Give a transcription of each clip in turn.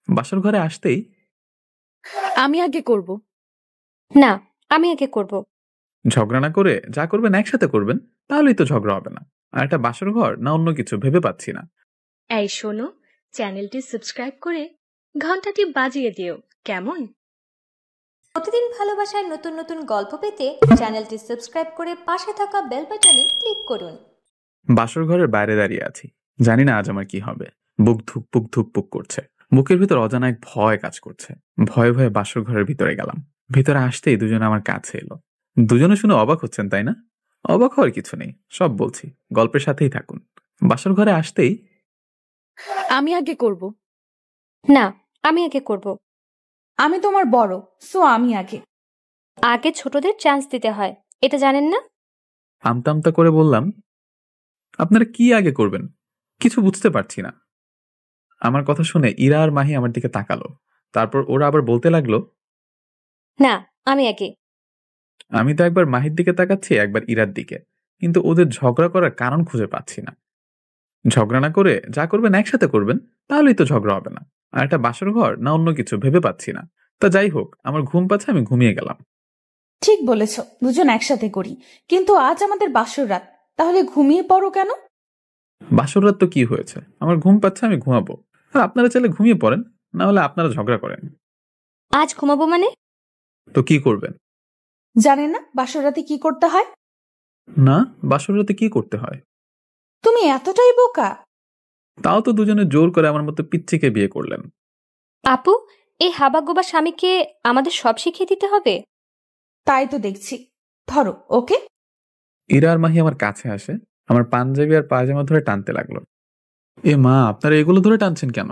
বাসর ঘরে আসতেই আমি আগে করব। না, আমি আগে করব। ঝগড়া না করে যা করবেন একসাথে করবেন, তাহলেই তো ঝগড়া হবে না। আর একটা বাসর ঘর না অন্য কিছু ভেবে পাচ্ছি না। এই শোনো, চ্যানেলটি সাবস্ক্রাইব করে ঘন্টাটি বাজিয়ে দিও, কেমন? প্রতিদিন ভালোবাসার নতুন নতুন গল্প পেতে চ্যানেলটি সাবস্ক্রাইব করে পাশে থাকা বেল বাটনে ক্লিক করুন। বাসর ঘরের বাইরে দাঁড়িয়ে আছি, জানি না আজ আমার কি হবে। বুক ধুকপুক ধুকপুক করছে, বুকের ভিতর অজানা এক ভয় কাজ করছে। ভয়ে ভয়ে বাসর ঘরের ভিতরে গেলাম। ভিতরে আসতেই দুজনে আমার কাছে এলো। দুজনে শুনে অবাক হচ্ছেন, তাই না? অবাক হওয়ার কিছু নেই, সব বলছি, গল্পের সাথেই থাকুন। বাসর ঘরে আসতেই আমি আগে করব। না, আমি আগে করব। আমি তোমার বড়, সো আমি আগে। আগে ছোটদের চান্স দিতে হয়, এটা জানেন না? আমতা আমতা করে বললাম, আপনারা কি আগে করবেন? কিছু বুঝতে পারছি না। আমার কথা শুনে ইরা আর মাহি আমার দিকে তাকালো। তারপর ওরা আবার বলতে লাগলো, না, আমি আগে। আমি তো একবার মাহির দিকে তাকাচ্ছি, একবার ইরার দিকে, কিন্তু ওদের ঝগড়া করার কারণ খুঁজে পাচ্ছি না। ঝগড়া না করে যা করবেন একসাথে করবেন, তাহলেই তো ঝগড়া হবে না। আর একটা বাসর ঘর না অন্য কিছু ভেবে পাচ্ছি না। তা যাই হোক, আমার ঘুম পাচ্ছে, আমি ঘুমিয়ে গেলাম। ঠিক বলেছ, দুজন একসাথে করি, কিন্তু আজ আমাদের বাসর রাত, তাহলে ঘুমিয়ে পড়ো কেন? বাসর রাত তো কি হয়েছে, আমার ঘুম পাচ্ছে, আমি ঘুমাবো। আর আপনারা চাইলে ঘুমিয়ে পড়েন, না হলে আপনারা ঝগড়া করেন। আজ ঘুমাবো মানে? তো কি করবেন? জানেন না বাসর রাতে কি করতে হয়? না, বাসর রাতে কি করতে হয়? তুমি এতটাই বোকা? তাও তো দুজনে জোর করে আমার মতো পিচ্চিকে বিয়ে করলেন। আপু, এই হাবাগোবা স্বামীকে আমাদের সব শিখিয়ে দিতে হবে? তাই তো দেখছি। ধরো ওকে। ইরা আর মাহি আমার কাছে আসে, আমার পাঞ্জাবি আর পায়জামা ধরে টানতে লাগলো। এ মা, আপনারা এগুলো ধরে টানছেন কেন?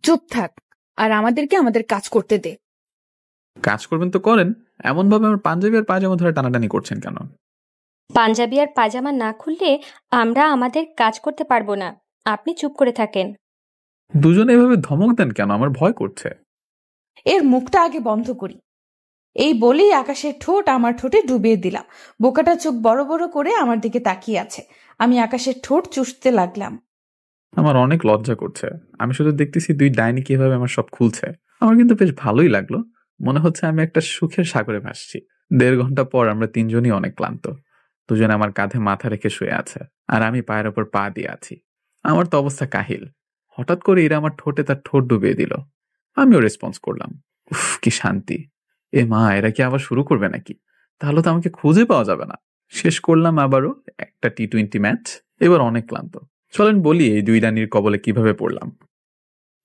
চুপ থাক, আর আমাদেরকে আমাদের কাজ করতে দে। কাজ করবেন তো করেন, এমন ভাবে আমার পাঞ্জাবি আর পায়জামা ধরে টানাটানি করছেন কেন? পাঞ্জাবি আর পায়জামা না খুললে আমরা আমাদের কাজ করতে পারবো না। আপনি চুপ করে থাকেন। দুজনে এভাবে ধমক দেন কেন? আমার ভয় করছে। এর মুখটা আগে বন্ধ করি। এই বলেই আকাশের ঠোঁট আমার ঠোঁটে ডুবিয়ে দিলাম। বোকাটা চোখ বড় বড় করে আমার দিকে তাকিয়ে আছে। আমি আকাশের ঠোঁট চুষতে লাগলাম। আমার অনেক লজ্জা করছে। আমি শুধু দেখতেছি দুই ডাইনি কিভাবে আমার সব খুলছে। আমার কিন্তু বেশ ভালোই লাগলো। মনে হচ্ছে আমি একটা সুখের সাগরে ভাসছি। 1.5 ঘন্টা পর আমরা তিনজনই অনেক ক্লান্ত। দুজনে আমার কাঁধে মাথা রেখে শুয়ে আছে, আর আমি পায়ের ওপর পা দিয়ে আছি। আমার তো অবস্থা কাহিল। হঠাৎ করে এরা আমার ঠোঁটে তার ঠোঁট ডুবিয়ে দিল। আমিও রেসপন্স করলাম। উফ, কি শান্তি! এ মা, এরা কি আবার শুরু করবে নাকি? তাহলে তো আমাকে খুঁজে পাওয়া যাবে না। শেষ করলাম আবারও একটা টি-20 ম্যাচ। এবার অনেক ক্লান্ত। চলেন বলি এই দুই রানীর কবলে কিভাবে পড়লাম।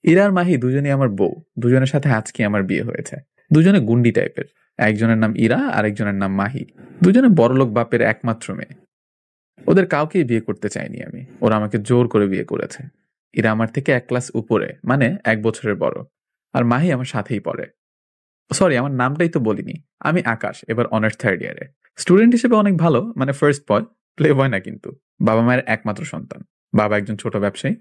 ইরা আর মাহি দুজনেই আমার বউ। দুজনের সাথে আজকে আমার বিয়ে হয়েছে। দুজনে গুন্ডি টাইপের। একজনের নাম ইরা আর একজনের নাম মাহি। দুজনে বড়লোক বাপের একমাত্র মেয়ে। ওদের কাউকেই বিয়ে করতে চাইনি আমি, ওরা আমাকে জোর করে বিয়ে করেছে। ইরা আমার থেকে 1 ক্লাস উপরে, মানে 1 বছরের বড়। আর মাহি আমার সাথেই পড়ে। সরি, আমার নামটাই তো বলিনি। আমি আকাশ, এবার অনার্স 3rd ইয়ারে। স্টুডেন্ট হিসেবে অনেক ভালো, মানে ফার্স্ট বয়, প্লে বয় না কিন্তু। বাবা মায়ের একমাত্র সন্তান। বাবা একজন ছোট ব্যবসায়ী।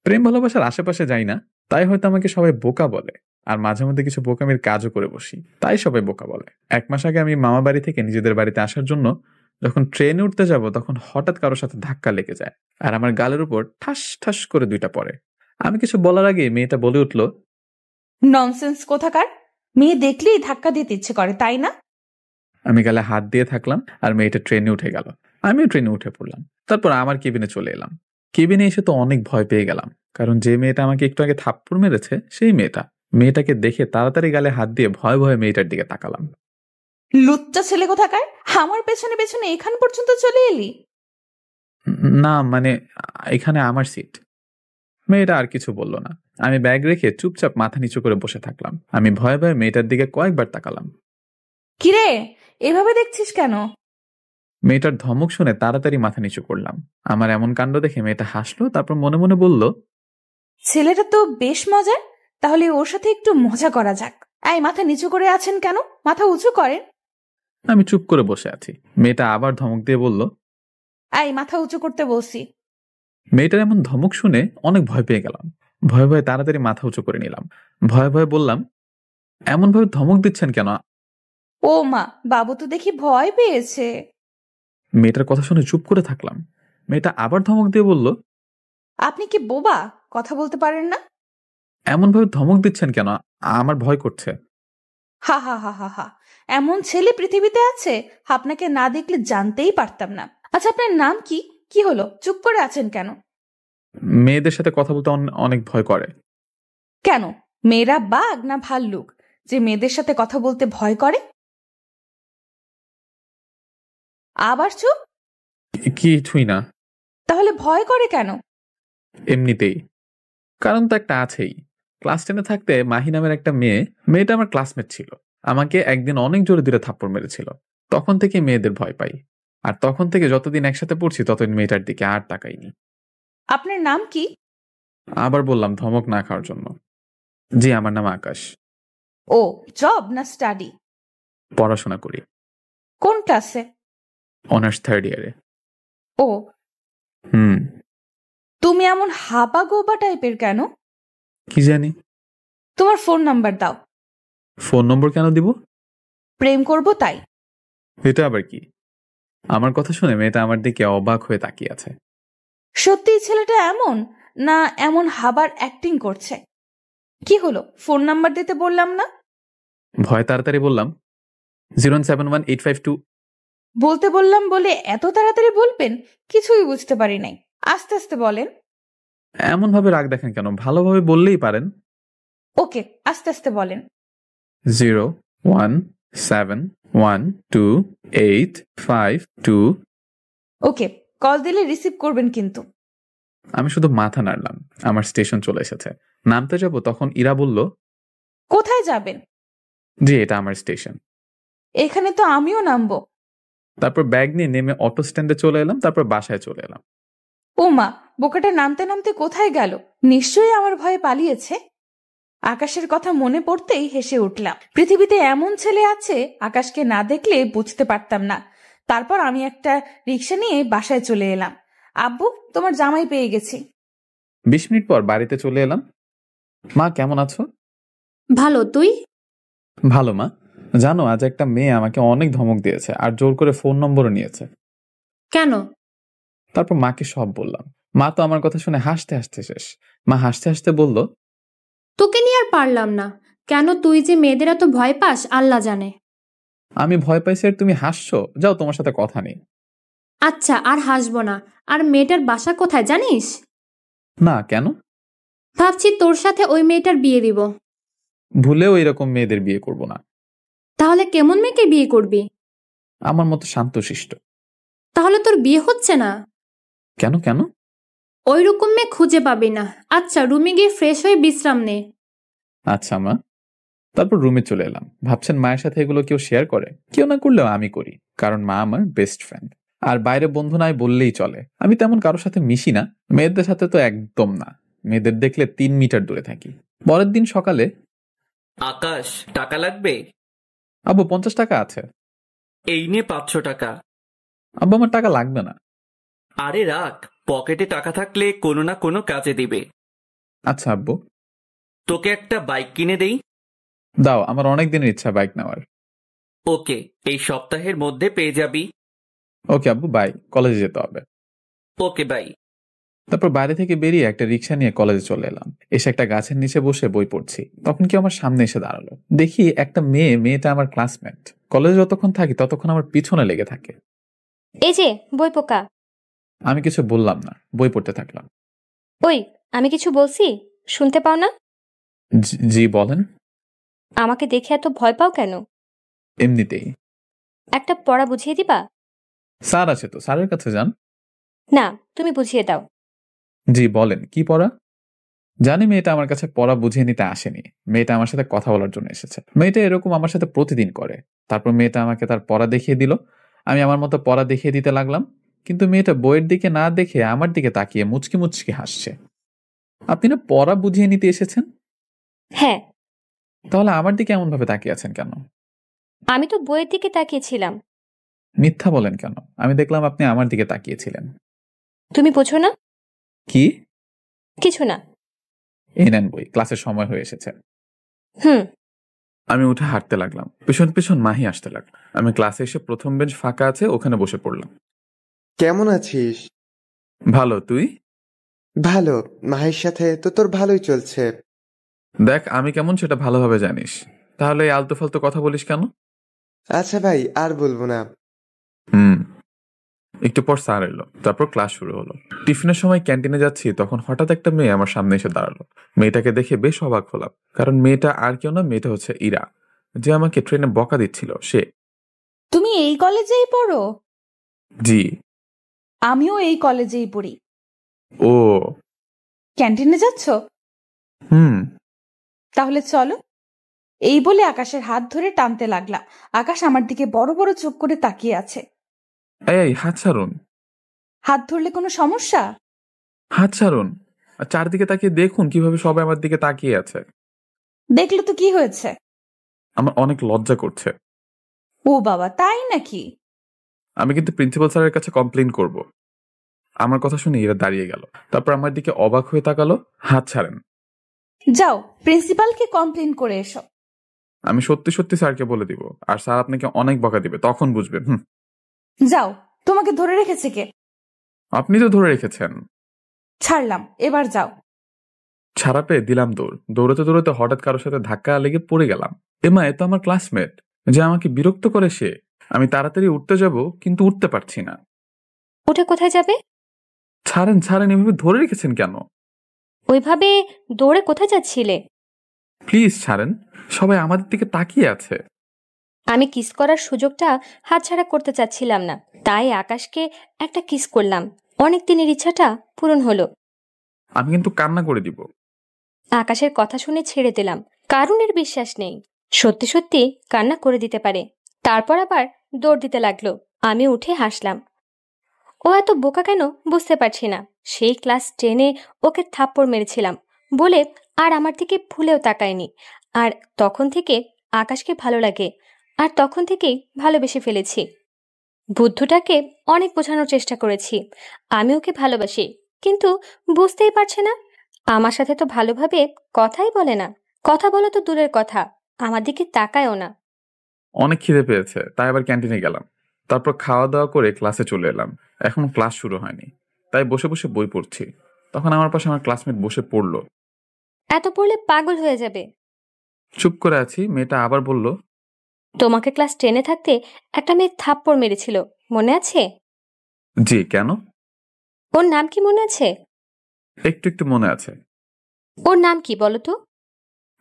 প্রেম ভালোবাসার আশেপাশে যাই না, তাই হয়তো আমাকে সবাই বোকা বলে। আর মাঝে মধ্যে কিছু বোকামির কাজও করে বসি, তাই সবাই বোকা বলে। 1 মাস আগে আমি মামা বাড়ি থেকে নিজেদের বাড়িতে আসার জন্য যখন ট্রেনে উঠতে যাব, তখন হঠাৎ কারোর সাথে ধাক্কা লেগে যায়, আর আমার গালের উপর ঠাস ঠাস করে 2টা পড়ে। আমি কিছু বলার আগে মেয়েটা বলে উঠল, ননসেন্স কোথাকার! মেয়ে দেখলেই ধাক্কা দিতে ইচ্ছে করে, তাই না? আমি গালে হাত দিয়ে থাকলাম, আর মেয়েটা ট্রেনে উঠে গেল। আমিও ট্রেনে উঠে পড়লাম। তারপর আমার কেবিনে চলে এলাম। কেবিনে এসে তো অনেক ভয় পেয়ে গেলাম, কারণ যে মেয়েটা আমাকে একটু আগে থাপ্পড় মেরেছে সেই মেয়েটাকে দেখে তাড়াতাড়ি গালে হাত দিয়ে ভয়ে ভয়ে মেয়েটার দিকে তাকালাম। লুচ্চা ছেলে কোথাকার! আমার পেছনে পেছনে এখান পর্যন্ত চলে এলি? না মানে, এখানে আমার সিট। মেয়েটা আর কিছু বলল না। আমি ব্যাগ রেখে চুপচাপ মাথা নিচু করে বসে থাকলাম। আমি ভয়ে ভয়ে মেয়েটার দিকে কয়েকবার তাকালাম। কিরে, এভাবে দেখছিস কেন? মেয়েটার ধমক শুনে তাড়াতাড়ি মাথা নিচু করলাম। আমার এমন কাণ্ড দেখে মেয়েটা হাসলো, তারপর মনে মনে বলল, ছেলেটা তো বেশ মজার, তাহলে ওর সাথে একটু মজা করা যাক। এই, মাথা নিচু করে আছেন কেন? মাথা উঁচু করেন। আমি চুপ করে বসে আছি। মেয়েটা আবার ধমক দিয়ে বলল, এই, মাথা উঁচু করতে বলছি। মেয়েটার এমন ধমক শুনে অনেক ভয় পেয়ে গেলাম। ভয়ে ভয়ে তাড়াতাড়ি মাথা উঁচু করে নিলাম। ভয়ে ভয়ে বললাম, এমন ভাবে ধমক দিচ্ছেন কেন? ও মা, বাবু তো দেখি ভয় পেয়েছে। মেয়েটার কথা শুনে চুপ করে থাকলাম। মেয়েটা আবার ধমক দিয়ে বলল, আপনি কি বোবা? কথা বলতে পারেন না? এমন ভাবে ধমক দিচ্ছেন কেন? আমার ভয় করছে। হা হা হা হা হা, এমন ছেলে পৃথিবীতে আছে আপনাকে না দেখলে জানতেই পারতাম না। আচ্ছা, আপনার নাম কি? কি হলো, চুপ করে আছেন কেন? মেয়েদের সাথে কথা বলতে অনেক ভয় করে। কেন, মেয়েরা বাঘ না ভাল্লুক যে মেয়েদের সাথে কথা বলতে ভয় করে? আবার চুপ। কিছুই না। তাহলে ভয় করে কেন? এমনিতেই। কারণ তো একটা আছেই। ক্লাস 10-এ থাকতে মাহি নামের একটা মেয়েটা আমার ক্লাসমেট ছিল। আমাকে একদিন অনেক জোরে দূরে থাপ্পড় মেরেছিল। তখন থেকে মেয়েদের ভয় পাই। আর তখন থেকে যতদিন একসাথে পড়ছি ততদিন মেয়েটার দিকে আর তাকাইনি। আপনার নাম কি? আবার বললাম ধমক না খাওয়ার জন্য। জি, আমার নাম আকাশ। ও, জব না স্টাডি? পড়াশোনা করি। কোন ক্লাসে? অনার্স 3rd ইয়ারে। ও, হুম। তুমি এমন হাবা গোবা টাইপের কেন? কি জানি। তোমার ফোন নাম্বার দাও। ফোন নম্বর কেন দিব? প্রেম করব তাই। এটা আবার কি? আমার কথা শুনে মেয়েটা আমার দিকে অবাক হয়ে তাকিয়ে আছে। সত্যি ছেলেটা এমন, না এমন হাবার অ্যাক্টিং করছে? কি হলো, ফোন নাম্বার দিতে বললাম না? ভয় তাড়াতাড়ি বললাম 0718552। বলতে বললাম বলে এত তাড়াতাড়ি বলবেন? কিছুই বুঝতে পারি নাই, আস্তে আস্তে বলেন। এমন ভাবে রাগ দেখেন কেন? ভালোভাবে বললেই পারেন। ওকে, আস্তে আস্তে বলেন। 017128552। ওকে, কল দিলে রিসিভ করবেন কিন্তু। আমি শুধু মাথা নাড়লাম। আমার স্টেশন চলে এসেছে। নামতে যাব তখন ইরা বলল, কোথায় যাবেন? জি, এটা আমার স্টেশন। এখানে তো আমিও নামবো। তারপর ব্যাগ নিয়ে নেমে অটো স্ট্যান্ডে চলে এলাম, তারপর বাসায় চলে এলাম। ও মা, বোকাটা নামতে নামতে কোথায় গেল? নিশ্চয়ই আমার ভয়ে পালিয়েছে। আকাশের কথা মনে পড়তেই হেসে উঠলাম। পৃথিবীতে এমন ছেলে আছে আকাশকে না দেখলে বুঝতে পারতাম না। তারপর আমি একটা রিক্সা নিয়ে বাসায় চলে এলাম। আব্বু, তোমার জামাই পেয়ে গেছি। 20 মিনিট পর বাড়িতে চলে এলাম। মা, কেমন আছো? ভালো, তুই? ভালো মা। জানো, আজ একটা মেয়ে আমাকে অনেক ধমক দিয়েছে আর জোর করে ফোন নম্বরও নিয়েছে। কেন? তারপর মাকে সব বললাম। মা তো আমার কথা শুনে হাসতে হাসতে শেষ। মা হাসতে হাসতে বলল, তোকে নিয়ে আর পারলাম না। কেন তুই যে মেয়েদের এত ভয় পাস আল্লাহ জানে। আমি ভয় পাইছি আর তুমি হাসছো? যাও, তোমার সাথে কথা নেই। আচ্ছা, আর হাসবো না। আর মেয়েটার বাসা কোথায় জানিস? না, কেন? ভাবছি তোর সাথে ওই মেয়েটার বিয়ে দিব। ভুলেও এরকম মেয়েদের বিয়ে করব না। তাহলে কেমন মেয়েকে বিয়ে করবি? আমার মতো শান্তশিষ্ট। তাহলে তোর বিয়ে হচ্ছে না? কেন কেন? ওই রকম মেয়ে খুঁজে পাবি না। আচ্ছা, রুমে গিয়ে ফ্রেশ হয়ে বিশ্রাম নে। আচ্ছা মা। তারপর রুমে চলে এলাম। ভাবছেন মায়ের সাথে এগুলো কেউ শেয়ার করে? কেউ না করলেও আমি করি, কারণ মা আমার বেস্ট ফ্রেন্ড। আর বাইরে বন্ধু নাই বললেই চলে। আমি তেমন কারোর সাথে মিশি না, মেয়েদের সাথে তো একদম না। মেয়েদের দেখলে 3 মিটার দূরে থাকি। পরের দিন সকালে, আকাশ, টাকা লাগবে? আব্বু 50 টাকা আছে। এই নে 500 টাকা। আব্বু, আমার টাকা লাগবে না। আরে রাখ, পকেটে টাকা থাকলে কোনো না কোনো কাজে দিবে। আচ্ছা আব্বু। তোকে একটা বাইক কিনে দেই? দাও, আমার অনেক দিনের ইচ্ছা বাইক নেওয়ার। ওকে, এই সপ্তাহের মধ্যে পেয়ে যাবি। ওকে আব্বু, বাই। কলেজে যেতে হবে। Okay bye. তারপর বাইরে থেকে বেরিয়ে একটা রিক্সা নিয়ে কলেজে চলে এলাম। এসে একটা গাছের নিচে বসে বই পড়ছি। তখন কি আমার সামনে এসে দাঁড়ালো। দেখি একটা মেয়েটা আমার ক্লাসমেট। কলেজে যতক্ষণ থাকি ততক্ষণ আমার পিছনে লেগে থাকে। এই যে বই পোকা। আমি কিছু বললাম না, বই পড়তে থাকলাম। ওই, আমি কিছু বলছি, শুনতে পাও না? জি বলেন। আমাকে দেখে এত ভয় পাও কেন? এমনিতেই। একটা পড়া বুঝিয়ে দিবা? স্যার আছে তো, স্যারের কাছে যান। না, তুমি বুঝিয়ে দাও। জি বলেন, কি পড়া? জানি মেয়েটা আমার কাছে পড়া বুঝিয়ে নিতে আসেনি। মেয়েটা আমার সাথে কথা বলার জন্য এসেছে। মেয়েটা এরকম আমার সাথে প্রতিদিন করে। তারপর মেয়েটা আমাকে তার পড়া দেখিয়ে দিল। আমি আমার মতো পড়া দেখিয়ে দিতে লাগলাম। কিন্তু মেয়েটা বইয়ের দিকে না দেখে আমার দিকে তাকিয়ে মুচকি মুচকি হাসছে। আপনি না পড়া বুঝিয়ে নিতে এসেছেন? হ্যাঁ। তাহলে আমার দিকে এমন ভাবে তাকিয়ে আছেন কেন? আমি তো বইয়ের দিকে তাকিয়েছিলাম। মিথ্যা বলেন কেন? আমি দেখলাম আপনি আমার দিকে তাকিয়েছিলেন। তুমি বোঝো না? কি? কিছু না। এই নেন বই, ক্লাসের সময় হয়ে এসেছে। হুম। আমি উঠে হাঁটতে লাগলাম। পেছন পেছন মাহি আসতে লাগলো। আমি ক্লাসে এসে প্রথম বেঞ্চ ফাঁকা আছে, ওখানে বসে পড়লাম। কেমন আছিস? ভালো, তুই? ভালো। মাহির সাথে তো তোর ভালোই চলছে। দেখ আমি কেমন সেটা ভালোভাবে জানিস, তাহলে এই আলতু ফালতু কথা বলিস কেন? আচ্ছা ভাই, আর বলবো না। হুম। একটু পর স্যার এলো, তারপর ক্লাস শুরু হলো। টিফিনের সময় ক্যান্টিনে যাচ্ছি, তখন হঠাৎ একটা মেয়ে আমার সামনে এসে দাঁড়ালো। মেয়েটাকে দেখে বেশ অবাক হলাম, কারণ মেয়েটা আর কেউ না, মেয়েটা হচ্ছে ইরা, যে আমাকে ট্রেনে বকা দিচ্ছিল সে। তুমি এই কলেজেই পড়ো? জি। আমিও এই কলেজেই পড়ি। ও। ক্যান্টিনে যাচ্ছ? হুম। তাহলে চলো। এই বলে আকাশের হাত ধরে টানতে লাগলা। আকাশ আমার দিকে বড় বড় চোখ করে তাকিয়ে আছে। এই হাত ছাড়ুন। হাত ধরলে কোনো সমস্যা? হাত ছাড়ুন। আর চারদিকে তাকিয়ে দেখুন কিভাবে সবাই আমার দিকে তাকিয়ে আছে। দেখলে তো কি হয়েছে? আমার অনেক লজ্জা করছে। ও বাবা, তাই নাকি? আমি কিন্তু প্রিন্সিপাল স্যারের কাছে কমপ্লেইন করব। আমার কথা শুনে এরা দাঁড়িয়ে গেল, তারপর আমার দিকে অবাক হয়ে তাকালো। হাত ছাড়েন। যাও প্রিন্সিপালকে কমপ্লেন করে এসো। আমি সত্যি সত্যি স্যারকে বলে দিব, আর স্যার আপনাকে অনেক বকা দিবে, তখন বুঝবেন। যাও। তোমাকে ধরে রেখেছে কে? আপনি তো ধরে রেখেছেন। ছাড়লাম, এবার যাও। ছাড়া পেয়ে দিলাম দৌড়। দৌড়াতে দৌড়াতে হঠাৎ কারোর সাথে ধাক্কা লেগে পড়ে গেলাম। এমা, এ তো আমার ক্লাসমেট, যে আমাকে বিরক্ত করে সে। আমি তাড়াতাড়ি উঠতে যাব, কিন্তু উঠতে পারছি না। উঠে কোথায় যাবে? ছাড়েন ছাড়েন, এভাবে ধরে রেখেছেন কেন? ওইভাবে দৌড়ে কোথায় যাচ্ছিলে? প্লিজ ছাড়েন, সবাই আমাদের দিকে তাকিয়ে আছে। আমি কিস করার সুযোগটা হাতছাড়া করতে চাচ্ছিলাম না, তাই আকাশকে একটা কিস করলাম। অনেক দিনের ইচ্ছাটা পূরণ হলো। আমি কিন্তু কান্না করে দিব। আকাশের কথা শুনে ছেড়ে দিলাম, কারণ এর বিশ্বাস নেই সত্যি সত্যি কান্না করে দিতে পারে। তারপর আবার দৌড় দিতে লাগলো। আমি উঠে হাসলাম। ও এত বোকা কেন বুঝতে পারছি না। সেই ক্লাস 10-এ ওকে থাপ্পড় মেরেছিলাম বলে আর আমার দিকে ভুলেও তাকায়নি। আর তখন থেকে আকাশকে ভালো লাগে, আর তখন থেকেই ভালোবেসে ফেলেছি। বুদ্ধটাকে অনেক বোঝানোর চেষ্টা করেছি আমি ওকে ভালোবাসি, কিন্তু বুঝতেই পারছে না। আমার সাথে তো ভালোভাবে কথাই বলে না। কথা বলা তো দূরের কথা, আমার দিকে তাকায়ও না। অনেক খিদে পেয়েছে, তাই আবার ক্যান্টিনে গেলাম। তারপর খাওয়া দাওয়া করে ক্লাসে চলে এলাম। এখনো ক্লাস শুরু হয়নি, তাই বসে বসে বই পড়ছি। তখন আমার পাশে আমার ক্লাসমেট বসে পড়লো। এত পড়লে পাগল হয়ে যাবে। চুপ করে আছি, মেয়েটা আবার বলল, তোমাকে ক্লাস 10-এ থাকতে একটা মেয়ে থাপ্পড় মেরেছিল, মনে আছে? জি, কেন? ওর নাম কি মনে আছে? একটু একটু মনে আছে। ওর নাম কি বলো তো?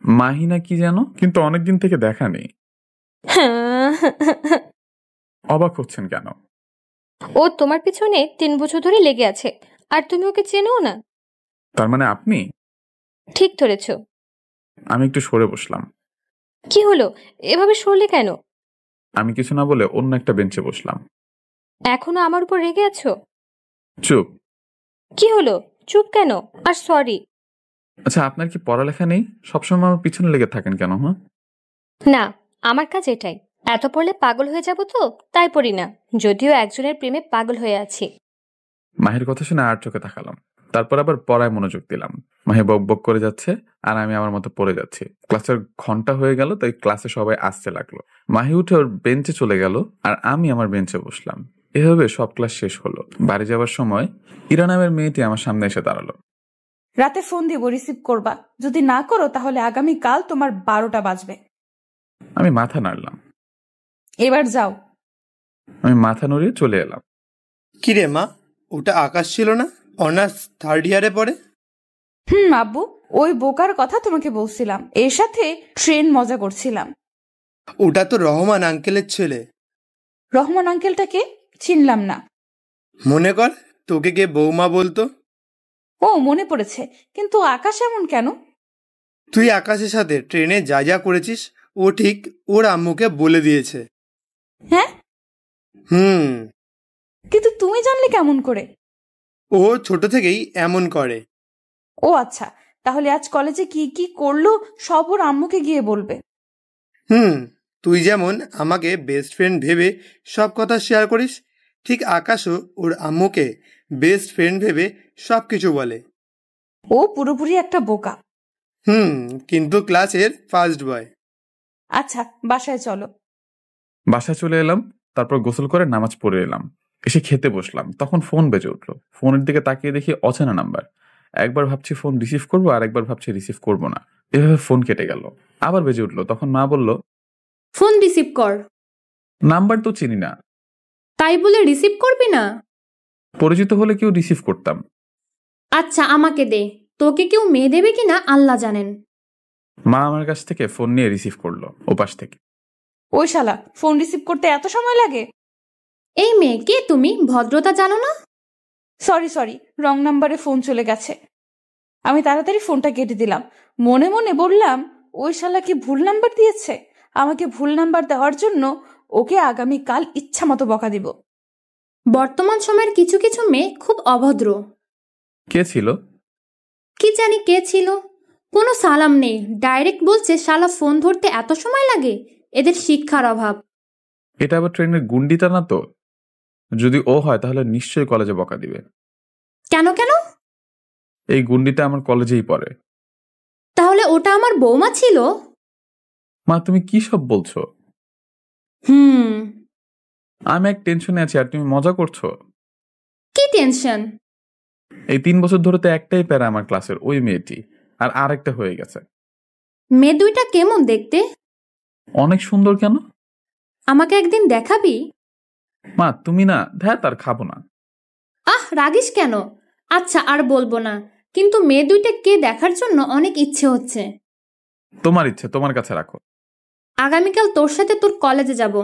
মাহিনা কি যেন, কিন্তু অনেকদিন থেকে দেখা নেই। অবাক হচ্ছেন কেন? ও তোমার পিছনে 3 বছর ধরে লেগে আছে, আর তুমি ওকে চেনো না। তার মানে আপনি? ঠিক ধরেছ। আমি একটু সরে বসলাম। কি হলো, এভাবে সরলে কেন? আমি কিছু না বলে অন্য একটা বেঞ্চে বসলাম। এখনো আমার উপর রেগে আছো? চুপ। কি হলো, চুপ কেন? আর সরি। আচ্ছা, আপনার কি পড়ালেখা নেই? সবসময় আমার পিছনে লেগে থাকেন কেন? হ্যাঁ, না, আমার কাজ এটাই। এত পড়লে পাগল হয়ে যাব তো তাই পড়ি না, যদিও একজনের প্রেমে পাগল হয়ে আছি। মাহির কথা শুনে আর চোখে তাকালাম। তারপর আবার পড়ায় মনোযোগ দিলাম। মাহি বক বক করে যাচ্ছে, আর আমি আমার মতো পড়ে যাচ্ছি। ক্লাসের ঘন্টা হয়ে গেল, তাই ক্লাসে সবাই আসতে লাগলো। মাহি উঠে ওর বেঞ্চে চলে গেল, আর আমি আমার বেঞ্চে বসলাম। এভাবে সব ক্লাস শেষ হলো। বাড়ি যাওয়ার সময় ইরা নামের মেয়েটি আমার সামনে এসে দাঁড়ালো। রাতে ফোন দিব, রিসিভ করবা। যদি না করো তাহলে আগামীকাল তোমার 12টা বাজবে। আমি মাথা নাড়লাম। এবার যাও। আমি মাথা নড়িয়ে চলে এলাম। কিরে মা, ওটা আকাশ ছিল না? অনার্স 3rd ইয়ারে পড়ে। আব্বু, ওই বোকার কথা তোমাকে বলছিলাম। এর সাথে ট্রেন মজা করছিলাম। ওটা তো রহমান আঙ্কেলের ছেলে। রহমান আঙ্কেলটাকে চিনলাম না। মনে কর তোকে কে বৌমা বলতো। ও মনে পড়েছে, কিন্তু আকাশ এমন কেন? তুই আকাশের সাথে ট্রেনে যা যা করেছিস ও ঠিক ওর আম্মুকে বলে দিয়েছে। হ্যাঁ? কিন্তু তুমি জানলে কেমন করে? ও ছোট থেকেই এমন করে। ও আচ্ছা, তাহলে আজ কলেজে কি কি করলো সব ওর আম্মুকে গিয়ে বলবে। তুই যেমন আমাকে বেস্ট ফ্রেন্ড ভেবে সব কথা শেয়ার করিস, ঠিক আকাশও ওর আম্মুকে বেস্ট ফ্রেন্ড ভেবে সব কিছু বলে। ও পুরোপুরি একটা বোকা। কিন্তু ক্লাসের ফার্স্ট বয়। আচ্ছা, বাসায় চলো। বাসায় চলে এলাম। তারপর গোসল করে নামাজ পড়ে এলাম। এসে খেতে বসলাম, তখন ফোন বেজে উঠলো। ফোনের দিকে তাকিয়ে দেখি অচেনা নাম্বার। একবার ভাবছি ফোন রিসিভ করবো, আর একবার ভাবছি রিসিভ করবো না। এভাবে ফোন কেটে গেল। আবার বেজে উঠলো। তখন মা বলল, ফোন রিসিভ কর। নাম্বার তো চিনি না। তাই বলে রিসিভ করবি না? পরিচিত হলে কেউ রিসিভ করতাম। আচ্ছা আমাকে দে, তোকে কেউ মেয়ে দেবে কিনা আল্লাহ জানেন। মা আমার কাছ থেকে ফোন নিয়ে রিসিভ করলো ওপাশ থেকে। ওই শালা, ফোন রিসিভ করতে এত সময় লাগে? এই মেয়ে, কে তুমি? ভদ্রতা জানো না? সরি, রং নাম্বারে ফোন চলে গেছে। আমি তাড়াতাড়ি ফোনটা কেটে দিলাম। মনে মনে বললাম, ওই শালা কি ভুল নাম্বার দিয়েছে? আমাকে ভুল নাম্বার দেওয়ার জন্য ওকে আগামীকাল ইচ্ছা মতো বকা দিব। বর্তমান সময়ের কিছু কিছু মেয়ে খুব অভদ্র। কে ছিল? কি জানি কে ছিল, কোনো সালাম নেই, ডাইরেক্ট বলছে শালা ফোন ধরতে এত সময় লাগে। এদের শিক্ষার অভাব। এটা আবার ট্রেনের গুন্ডিটা না তো? যদি ও হয় তাহলে নিশ্চয়ই কলেজে বকা দিবে। কেন? এই গুন্ডিটা আমার কলেজেই পড়ে। তাহলে ওটা আমার বৌমা ছিল? মা, তুমি কি সব বলছো? আমি এক টেনশনে আছি, আর তুমি মজা করছো। কি টেনশন? এই 3 বছর ধরে তো একটাই প্যারা আমার ক্লাসের, ওই মেয়েটি, আর আরেকটা হয়ে গেছে। মেয়ে দুইটা কেমন দেখতে? অনেক সুন্দর। কেন? আমাকে একদিন দেখাবি? মা তুমি না, তার খাবো না। রাগিস কেন? আচ্ছা আর বলবো না, কিন্তু মেয়ে দুইটা কে দেখার জন্য অনেক ইচ্ছে হচ্ছে। তোমার ইচ্ছে তোমার কাছে রাখো। আগামীকাল তোর সাথে তোর কলেজে যাব।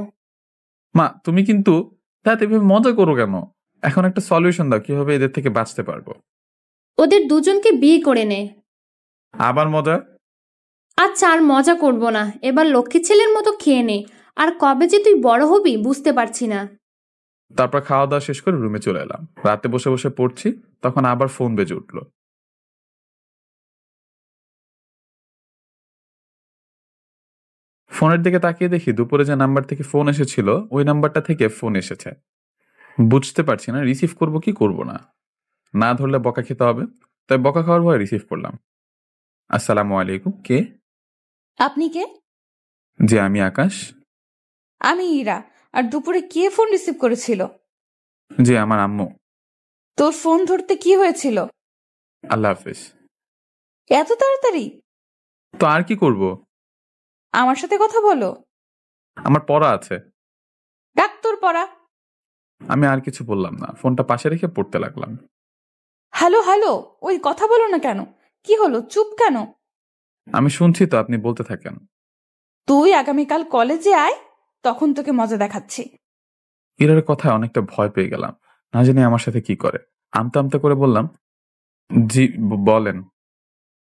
মা তুমি কিন্তু এভাবে মজা করো কেন? এখন একটা সলিউশন দাও, কিভাবে এদের থেকে বাঁচতে পারবো। ওদের দুজনকে বিয়ে করে নে। আবার মজা? আচ্ছা আর মজা করব না, এবার লক্ষ্মী ছেলের মতো খেয়ে নে। আর কবে যে তুই বড় হবি বুঝতে পারছি না। তারপর খাওয়া দাওয়া শেষ করে রুমে চলে এলাম। রাতে বসে বসে পড়ছি, তখন আবার ফোন বেজে উঠলো। ফোনের দিকে তাকিয়ে দেখি দুপুরে যে নাম্বার থেকে ফোন এসেছিল ওই নাম্বারটা থেকে ফোন এসেছে। বুঝতে পারছি না রিসিভ করব কি করব না। না ধরলে বকা খেতে হবে, তাই বকা খাওয়ার ভয়ে রিসিভ করলাম। আসসালামু আলাইকুম। কে? আপনি কে? জি আমি আকাশ। আমি ইরা। আর দুপুরে কে ফোন রিসিভ করেছিল? জি আমার আম্মু। তোর ফোন ধরতে কি হয়েছিল? আল্লাহ হাফিজ। এত তাড়াতাড়ি? তো আর কি করব? আমার সাথে কথা বলো। আমার পড়া আছে। ডাক তোর পড়া। আমি আর কিছু বললাম না, ফোনটা পাশে রেখে পড়তে লাগলাম। হ্যালো, ওই কথা বলো না কেন? কি হলো, চুপ কেন? আমি শুনছি তো, আপনি বলতে থাকেন। তুই আগামীকাল কলেজে আয়, তখন তোকে মজা দেখাচ্ছি। ইরার কথায় অনেকটা ভয় পেয়ে গেলাম, না জানি আমার সাথে কি করে। আমতা আমতা করে বললাম, জি বলেন।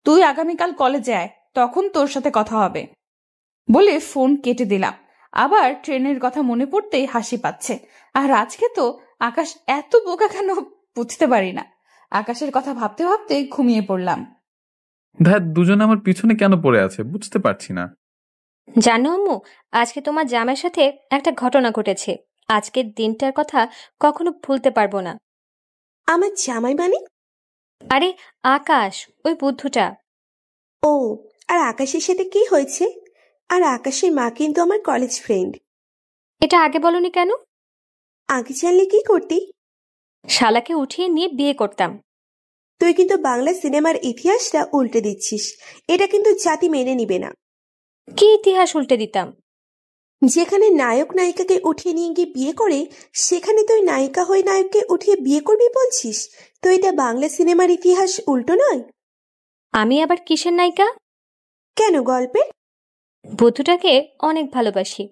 তুই আগামীকাল কলেজে আয়, তখন তোর সাথে কথা হবে। বলে ফোন কেটে দিলাম। আবার ট্রেনের কথা মনে পড়তেই হাসি পাচ্ছে। আর আজকে তো আকাশ এত বোকা কেন বুঝতে পারি না। আকাশের কথা ভাবতে ভাবতে ঘুমিয়ে পড়লাম। দুজনে আমার পিছনে কেন পড়ে আছে বুঝতে পারছি না। জানো আম্মু, আজকে তোমার জামাইয়ের সাথে একটা ঘটনা ঘটেছে। আজকের দিনটার কথা কখনো ভুলতে পারবো না। আমার জামাই মানে? আরে আকাশ, ওই বুদ্ধুটা। ও, আর আকাশের সাথে কি হয়েছে? আর আকাশের মা কিন্তু আমার কলেজ ফ্রেন্ড। এটা আগে বলনি কেন? আগে জানলে কি করতি? শালাকে উঠিয়ে নিয়ে বিয়ে করতাম। তুই কিন্তু বাংলা সিনেমার ইতিহাসটা উল্টে দিচ্ছিস। এটা কিন্তু জাতি মেনে নিবে না। কি ইতিহাস উল্টে দিতাম? যেখানে নায়ক নায়িকাকে উঠিয়ে নিয়ে গিয়ে বিয়ে করে, সেখানে তুই নায়িকা হয়ে নায়ককে উঠিয়ে বিয়ে করবি বলছিস? তো এটা বাংলা সিনেমার ইতিহাস উল্টো নয়? আমি আবার কিসের নায়িকা? কেন, গল্পে? বুদ্ধুটাকে অনেক ভালোবাসি,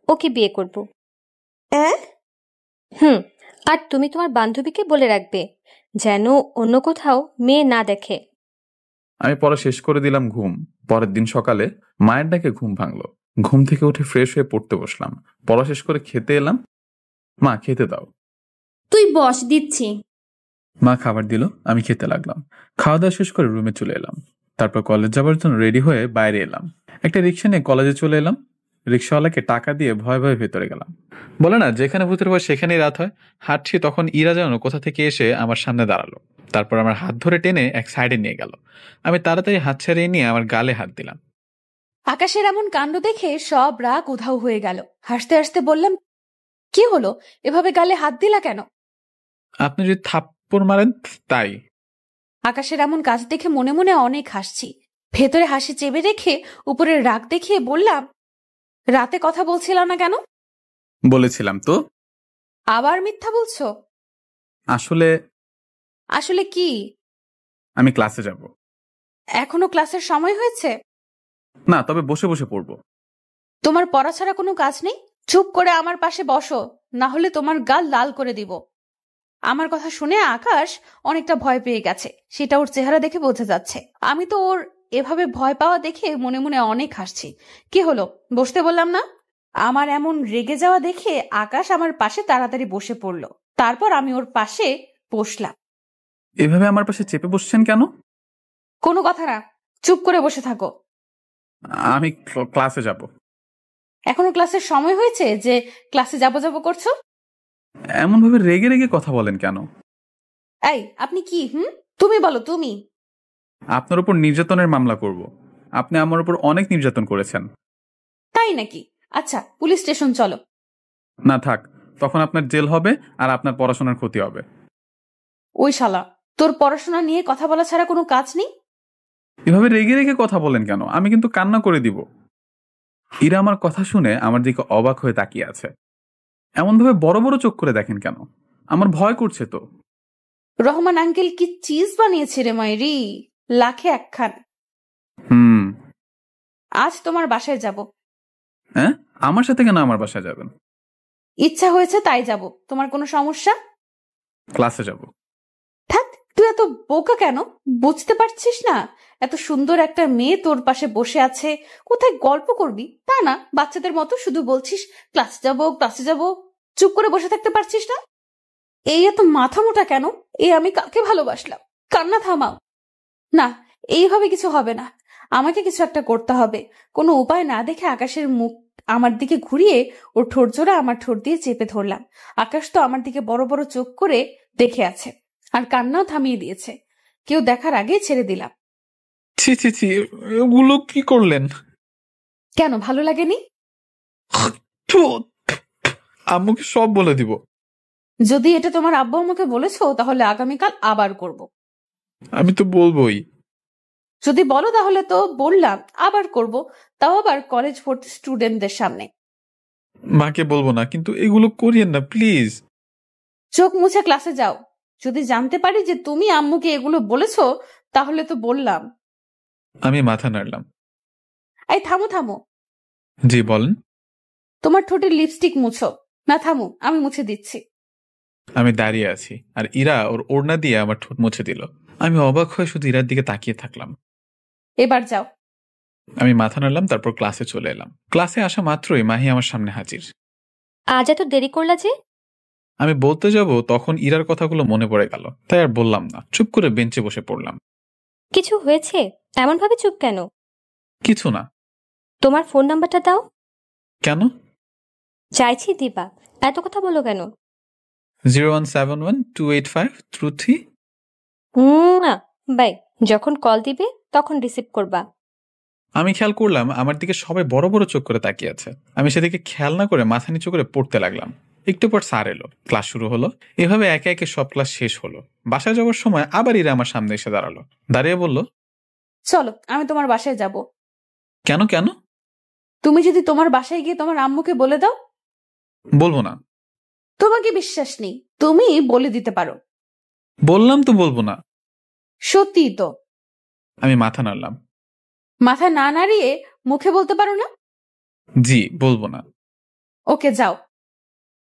ওকে বিয়ে করব। হ্যাঁ? আর তুমি তোমার বান্ধবীকে বলে রাখবে যেন অন্য কোথাও মেয়ে না দেখে। আমি পড়া শেষ করে দিলাম ঘুম। পরের দিন সকালে মায়ের ডাকে ঘুম ভাঙলো। ঘুম থেকে উঠে ফ্রেশ হয়ে পড়তে বসলাম। পড়া শেষ করে খেতে এলাম। মা খেতে দাও। তুই বস, দিচ্ছি। মা খাবার দিল, আমি খেতে লাগলাম। খাওয়া দাওয়া শেষ করে রুমে চলে এলাম। তারপর কলেজ যাওয়ার জন্য রেডি হয়ে বাইরে এলাম। একটা রিক্সা নিয়ে কলেজে চলে এলাম। রিক্সাওয়ালাকে টাকা দিয়ে ভয়ে ভয়ে ভেতরে গেলাম। বলে না, যেখানে ভূতের ভয় সেখানেই রাত হয়। হাঁটছি, তখন ইরা যেন কোথা থেকে এসে আমার সামনে দাঁড়ালো। তারপর আমার হাত ধরে টেনে এক সাইডে নিয়ে গেল। আমি তাড়াতাড়ি হাত ছাড়িয়ে নিয়ে আমার গালে হাত দিলাম। আকাশের এমন কাণ্ড দেখে সব রাগ উধাও হয়ে গেল। হাসতে হাসতে বললাম, কি হলো, এভাবে গালে হাত দিলা কেন? আপনি যদি থাপ্পড় মারেন তাই। আকাশের এমন কাজ দেখে মনে মনে অনেক হাসছি। ভেতরে হাসি চেপে রেখে উপরের রাগ দেখিয়ে বললাম, রাতে কথা বলছিলাম না কেন? বলেছিলাম তো। আবার মিথ্যা বলছো? আসলে আসলে কি? আমি ক্লাসে যাব। এখনো ক্লাসের সময় হয়েছে? না, তবে বসে বসে পড়বো। তোমার পড়া ছাড়া কোনো কাজ নেই? চুপ করে আমার পাশে বসো, না হলে তোমার গাল লাল করে দিব। আমার কথা শুনে আকাশ অনেকটা ভয় পেয়ে গেছে, সেটা ওর চেহারা দেখে বোঝা যাচ্ছে। আমি তো ওর এভাবে ভয় পাওয়া দেখে মনে মনে অনেক হাসছি। কি হলো, বসতে বললাম না? আমার এমন রেগে যাওয়া দেখে আকাশ আমার পাশে তাড়াতাড়ি বসে পড়লো। তারপর আমি ওর পাশে বসলাম। এভাবে আমার পাশে চেপে বসছেন কেন? কোনো কথা না, চুপ করে বসে থাকো। আমি ক্লাসে যাব। এখনো ক্লাসের সময় হয়েছে যে ক্লাসে যাবো যাবো করছো? এমন ভাবে রেগে রেগে কথা বলেন কেন? এই, আপনি কি? তুমি বলো। তুমি? আপনার উপর নির্যাতনের মামলা করব। আপনি আমার উপর অনেক নির্যাতন করেছেন। তাই নাকি? আচ্ছা, পুলিশ স্টেশন চলো। না থাক, তখন আপনার জেল হবে আর আপনার পড়াশোনার ক্ষতি হবে। ওই শালা, তোর পড়াশোনা নিয়ে কথা বলা ছাড়া কোনো কাজ নেই? এভাবে রেগে রেগে কথা বলেন কেন? আমি কিন্তু কান্না করে দিব। ইরা আমার কথা শুনে আমার দিকে অবাক হয়ে তাকিয়ে আছে। এমন ভাবে বড় বড় চোখ করে দেখেন কেন? আমার ভয় করছে তো। রহমান আঙ্কেল কি চিজ বানিয়েছে রে মাইরি, লাখে একখান। আজ তোমার বাসায় যাব। হ্যাঁ, আমার সাথে কেন আমার বাসায় যাবেন? ইচ্ছা হয়েছে তাই যাব। তোমার কোনো সমস্যা? ক্লাসে যাব। থাক, তুই এত বোকা কেন? বুঝতে পারছিস না? এত সুন্দর একটা মেয়ে তোর পাশে বসে আছে, কোথায় গল্প করবি তা না, বাচ্চাদের মতো শুধু বলছিস ক্লাসে যাব ক্লাসে যাব। চুপ করে বসে থাকতে পারছিস না? এই এত মাথা মোটা কেন? আমি কাকে ভালোবাসলাম? কান্না থামাও। না, এইভাবে কিছু হবে না। আমাকে কিছু একটা করতে হবে। কোনো উপায় না দেখে আকাশের মুখ আমার দিকে ঘুরিয়ে ওর ঠোঁট জোড়া আমার ঠোঁট দিয়ে চেপে ধরলাম। আকাশ তো আমার দিকে বড় বড় চোখ করে দেখে আছে, আর কান্নাও থামিয়ে দিয়েছে। কেউ দেখার আগে ছেড়ে দিলাম। ছি ছি ছি, এগুলো কি করলেন? কেন, ভালো লাগেনি? আম্মুকে সব বলে দিব। যদি এটা তোমার আব্বু আমাকে বলেছো তাহলে আগামীকাল আবার করব। আমি তো বলবোই। যদি বলো তাহলে তো বললাম, আবার করব, তাও আবার কলেজ ভর্তি স্টুডেন্টদের সামনে। মাকে বলবো না, কিন্তু এগুলো করিয়েন না প্লিজ। চোখ মুছে ক্লাসে যাও। যদি জানতে পারি যে তুমি আম্মুকে এগুলো বলেছো তাহলে তো বললাম। আমি মাথা নাড়লাম। এই থামো থামো। জি বলেন। তোমার ঠোঁটের লিপস্টিক মুছো। না থামো, আমি মুছে দিচ্ছি। আমি দাঁড়িয়ে আছি আর ইরা ওর ওড়না দিয়ে আমার ঠোঁট মুছে দিল। আমি অবাক হয়ে শুধু ইরার দিকে তাকিয়ে থাকলাম। এবার যাও। আমি মাথা নাড়লাম, তারপর ক্লাসে চলে এলাম। ক্লাসে আসা মাত্রই মাহি আমার সামনে হাজির। আজ এত দেরি করলা যে? আমি বলতে যাব তখন ইরার কথাগুলো মনে পড়ে গেল, তাই আর বললাম না। চুপ করে বেঞ্চে বসে পড়লাম। কিছু হয়েছে? এমন ভাবে চুপ কেন? কিছু না। তোমার ফোন নাম্বারটা দাও। কেন? চাইছি দিবা, এত কথা বলো কেন? 017128533। বাই, যখন কল দিবে তখন রিসিভ করবা। আমি খেয়াল করলাম আমার দিকে সবাই বড় বড় চোখ করে তাকিয়ে আছে। আমি সেদিকে খেয়াল না করে মাথা নিচু করে পড়তে লাগলাম। একটু পর স্যার এলো, ক্লাস শুরু হলো। এভাবে একে একে সব ক্লাস শেষ হলো। বাসায় যাওয়ার সময় আবার ইরা আমার সামনে এসে দাঁড়ালো। দাঁড়িয়ে বলল, চলো আমি তোমার বাসায় যাব। কেন কেন? তুমি যদি তোমার বাসায় গিয়ে তোমার আম্মুকে বলে দাও। বলবো না। তোমাকে বিশ্বাস নেই, তুমি বলে দিতে পারো। বললাম তো বলবো না। সত্যি তো। আমি মাথা নাড়লাম। মাথা না নাড়িয়ে মুখে বলতে পারো না? জি বলবো না। ওকে যাও।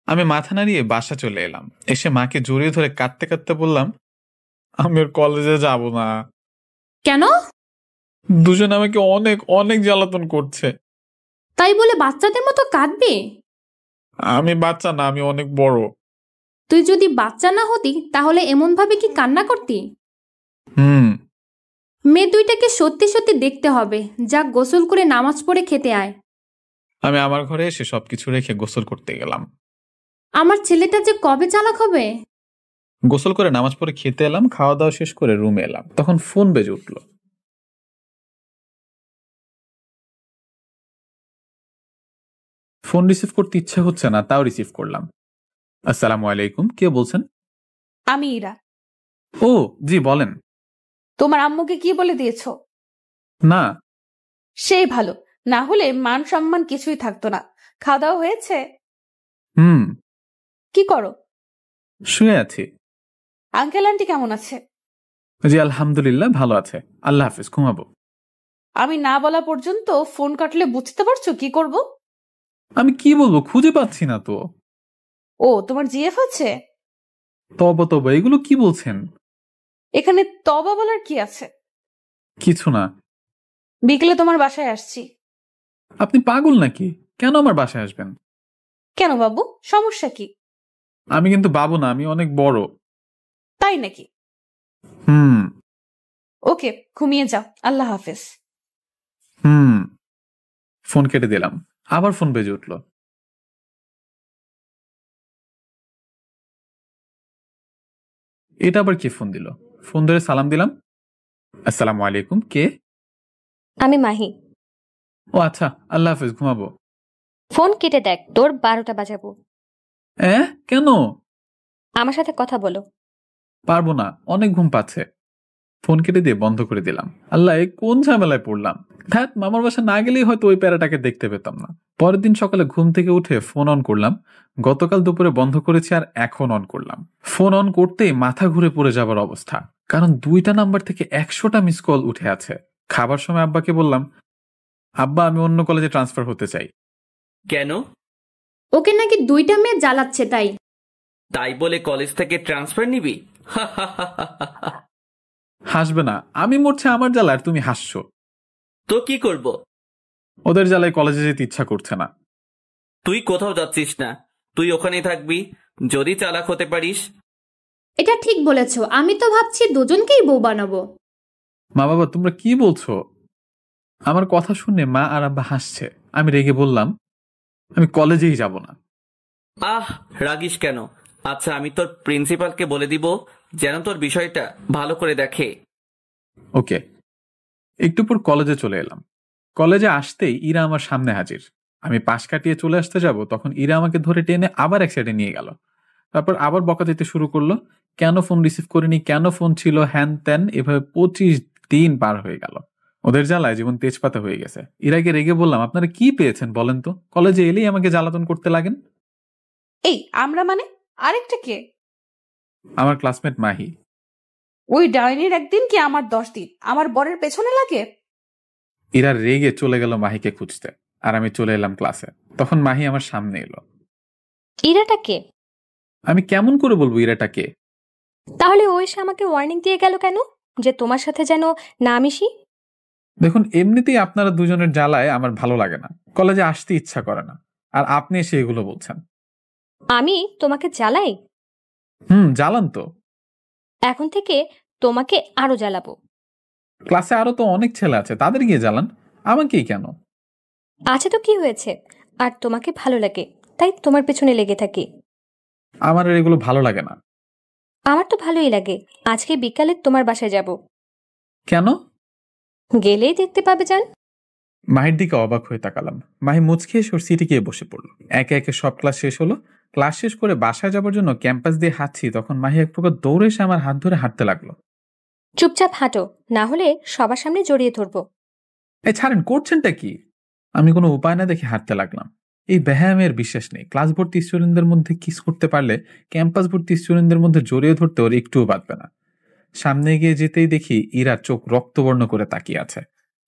আমি মাথা নাড়িয়ে বাসা চলে এলাম। এসে মাকে জড়িয়ে ধরে কাঁদতে কাঁদতে বললাম, আমি ওর কলেজে যাব না। কেন? দুজন আমাকে অনেক অনেক জ্বালাতন করছে। তাই বলে বাচ্চাদের মতো কাঁদবে? আমি বাচ্চা না, আমি অনেক বড়। তুই যদি বাচ্চা না হতি তাহলে এমন ভাবে কি কান্না করতি? মেয়ে দুইটাকে সত্যি সত্যি দেখতে হবে। যা গোসল করে নামাজ পড়ে খেতে আয়। আমি আমার ঘরে এসে সবকিছু রেখে গোসল করতে গেলাম। আমার ছেলেটা যে কবে চালাক হবে। গোসল করে নামাজ পড়ে খেতে এলাম। খাওয়া দাওয়া শেষ করে রুমে এলাম, তখন ফোন বেজে উঠল। ফোন রিসিভ করতে ইচ্ছা হচ্ছে না, তাও রিসিভ করলাম। আসসালামু আলাইকুম, কে বলছেন? আমি ইরা। ও জি বলেন। তোমার আম্মুকে কি বলে দিয়েছো? না। সেই ভালো, না হলে মান সম্মান কিছুই থাকতো না। খাওয়া দাওয়া হয়েছে? হুম। কি করো? শুয়ে আছি। আঙ্কেল আন্টি কেমন আছে? জি আলহামদুলিল্লাহ ভালো আছে। আল্লাহ হাফিজ, ঘুমাবো। আমি না বলা পর্যন্ত ফোন কাটলে বুঝতে পারছো কি করব? আমি কি বলবো, খুঁজে পাচ্ছি না তো। ও, তোমার জিএফ আছে? তবা তবা, এগুলো কি বলছেন? এখানে তবা বলার কি আছে? কিছু না। বিকেলে তোমার বাসায় আসছি। আপনি পাগল নাকি? কেন আমার বাসায় আসবেন? কেন বাবু, সমস্যা কি? আমি কিন্তু বাবু না, আমি অনেক বড়। তাই নাকি? হুম। ওকে, ঘুমিয়ে যাও। আল্লাহ হাফেজ। হুম। ফোন কেটে দিলাম, আবার ফোন বেজে উঠল। এটা আবার কে ফোন দিল? ফোন ধরে সালাম দিলাম। আসসালামু আলাইকুম, কে? আমি মাহি। ও আচ্ছা, আল্লাহ হাফেজ, ঘুমাবো। ফোন কেটে দেখ, তোর 12টা বাজাবো। কেন? আমার সাথে কথা বলো। পারবো না, অনেক ঘুম পাচ্ছে। ফোন কেটে দিয়ে বন্ধ করে দিলাম। আল্লাহ, কোন ঝামেলায় পড়লাম। ধ্যাত, মামার বাসা না গেলেই হয়তো ওই প্যারাটাকে দেখতে পেতাম না। পরের দিন সকালে ঘুম থেকে উঠে ফোন অন করলাম। গতকাল দুপুরে বন্ধ করেছি আর এখন অন করলাম। ফোন অন করতেই মাথা ঘুরে পড়ে যাবার অবস্থা, কারণ 2টা নাম্বার থেকে 100টা মিস কল উঠে আছে। খাবার সময় আব্বাকে বললাম, আব্বা আমি অন্য কলেজে ট্রান্সফার হতে চাই। কেন? ওকে নাকি 2টা মেয়ে জ্বালাচ্ছে তাই। তাই বলে কলেজ থেকে ট্রান্সফার নিবি? হাসবে না, আমি মরছে আমার জ্বালা আর তুমি হাসছো। তো কি করব? ওদের জ্বালায় কলেজে যেতে ইচ্ছা করছে না। তুই কোথাও যাচ্ছিস না, তুই ওখানেই থাকবি যদি চালাক হতে পারিস। এটা ঠিক বলেছো, আমি তো ভাবছি দুজনকেই বউ বানাবো। মা বাবা তোমরা কি বলছো? আমার কথা শুনে মা আর আব্বা হাসছে। আমি রেগে বললাম, আমি কলেজেই যাব না। আহ, রাগিস কেন? আচ্ছা, আমি তোর প্রিন্সিপালকে বলে দিব যেন তোর বিষয়টা ভালো করে দেখে। ওকে। একটু পর কলেজে চলে এলাম। কলেজে আসতেই ইরা আমার সামনে হাজির। আমি পাশ কাটিয়ে চলে আসতে যাব, তখন ইরা আমাকে ধরে টেনে আবার এক সাইডে নিয়ে গেল। তারপর আবার বকা দিতে শুরু করলো, কেন ফোন রিসিভ করিনি, কেন ফোন ছিল, হ্যান ত্যান। এভাবে 25 দিন পার হয়ে গেল। ওদের জ্বালায় জীবন তেজপাতা হয়ে গেছে। ইরাকে রেগে বললাম, আপনারা কি পেয়েছেন বলেন তো? কলেজে এলেই আমাকে জ্বালাতন করতে লাগেন। এই আমরা মানে আরেকটা কে? আমার ক্লাসমেট মাহি। ওই ডাইনির একদিন কি আমার 10 দিন আমার বরের পেছনে লাগে? ইরা রেগে চলে গেল মাহিকে খুঁজতে, আর আমি চলে এলাম ক্লাসে। তখন মাহি আমার সামনে এলো। ইরাটা কে? আমি কেমন করে বলবো ইরাটা কে? তাহলে ও এসে আমাকে ওয়ার্নিং দিয়ে গেল কেন যে তোমার সাথে যেন না মিশি? দেখুন, এমনিতেই আপনারা দুজনের জ্বালায় আমার ভালো লাগে না, কলেজে আসতে ইচ্ছা করে না, আর আপনি এসে এগুলো বলছেন। আমি তোমাকে জ্বালাই? জ্বালান তো। এখন থেকে তোমাকে আরো জ্বালাবো। ক্লাসে আরো তো অনেক ছেলে আছে, তাদের গিয়ে জ্বালান, আমাকেই কেন? আছে তো কি হয়েছে, আর তোমাকে ভালো লাগে তাই তোমার পেছনে লেগে থাকি। আমার আর এগুলো ভালো লাগে না। আমার তো ভালোই লাগে। আজকে বিকালে তোমার বাসায় যাব। কেন? গেলেই দেখতে পাবে যান। মাহির দিকে অবাক হয়ে তাকালাম। মাহি মুচকে এসে ওর সিটে গিয়ে বসে পড়লো। একে একে সব ক্লাস শেষ হলো। ক্লাস শেষ করে বাসায় যাবার জন্য ক্যাম্পাস দিয়ে হাঁটছি, তখন মাহি এক প্রকার দৌড়ে এসে আমার হাত ধরে হাঁটতে লাগলো। চুপচাপ হাঁটো, না হলে সবার সামনে জড়িয়ে ধরবো। ছাড়েন, করছেনটা কি? আমি কোনো উপায় না দেখে হাঁটতে লাগলাম। এই ব্যায়ামের বিশ্বাস নেই। ক্লাস ভর্তি স্টুডেন্টদের মধ্যে কিস করতে পারলে ক্যাম্পাস ভর্তি স্টুডেন্টদের মধ্যে জড়িয়ে ধরতে ওর একটুও বাঁধবে না। সামনে গিয়ে যেতেই দেখি ইরা চোখ রক্তবর্ণ করে তাকিয়ে আছে।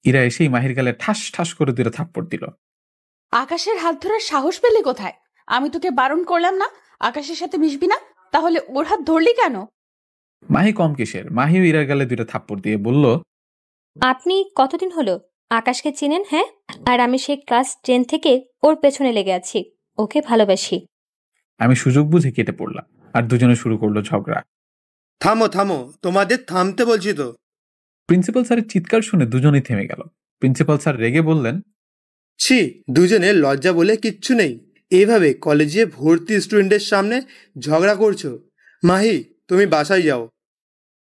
ইরা এসেই মাহির গালে ঠাস ঠাস করে 2টা থাপ্পড় দিল। আকাশের হাত ধরার সাহস পেলে কোথায়? আমি তোকে বারণ করলাম না আকাশের সাথে মিশবি না, তাহলে ওর হাত ধরলি কেন? মাহি কম কিসের, মাহিও ইরার গালে 2টা থাপ্পড় দিয়ে বলল, আপনি কতদিন হলো আকাশকে চিনেন? হ্যাঁ, আর আমি সেই ক্লাস 10 থেকে ওর পেছনে লেগে আছি, ওকে ভালোবাসি। আমি সুযোগ বুঝে কেটে পড়লাম, আর দুজনে শুরু করলো ঝগড়া। থামো থামো, তোমাদের থামতে বলছি তো। প্রিন্সিপাল স্যারের চিৎকার শুনে দুজনেই থেমে গেল। প্রিন্সিপাল স্যার রেগে বললেন, ছি, দুজনে লজ্জা বলে কিচ্ছু নেই। এইভাবে কলেজে ভর্তি স্টুডেন্টের সামনে ঝগড়া করছো। মাহি, তুমি বাসায় যাও।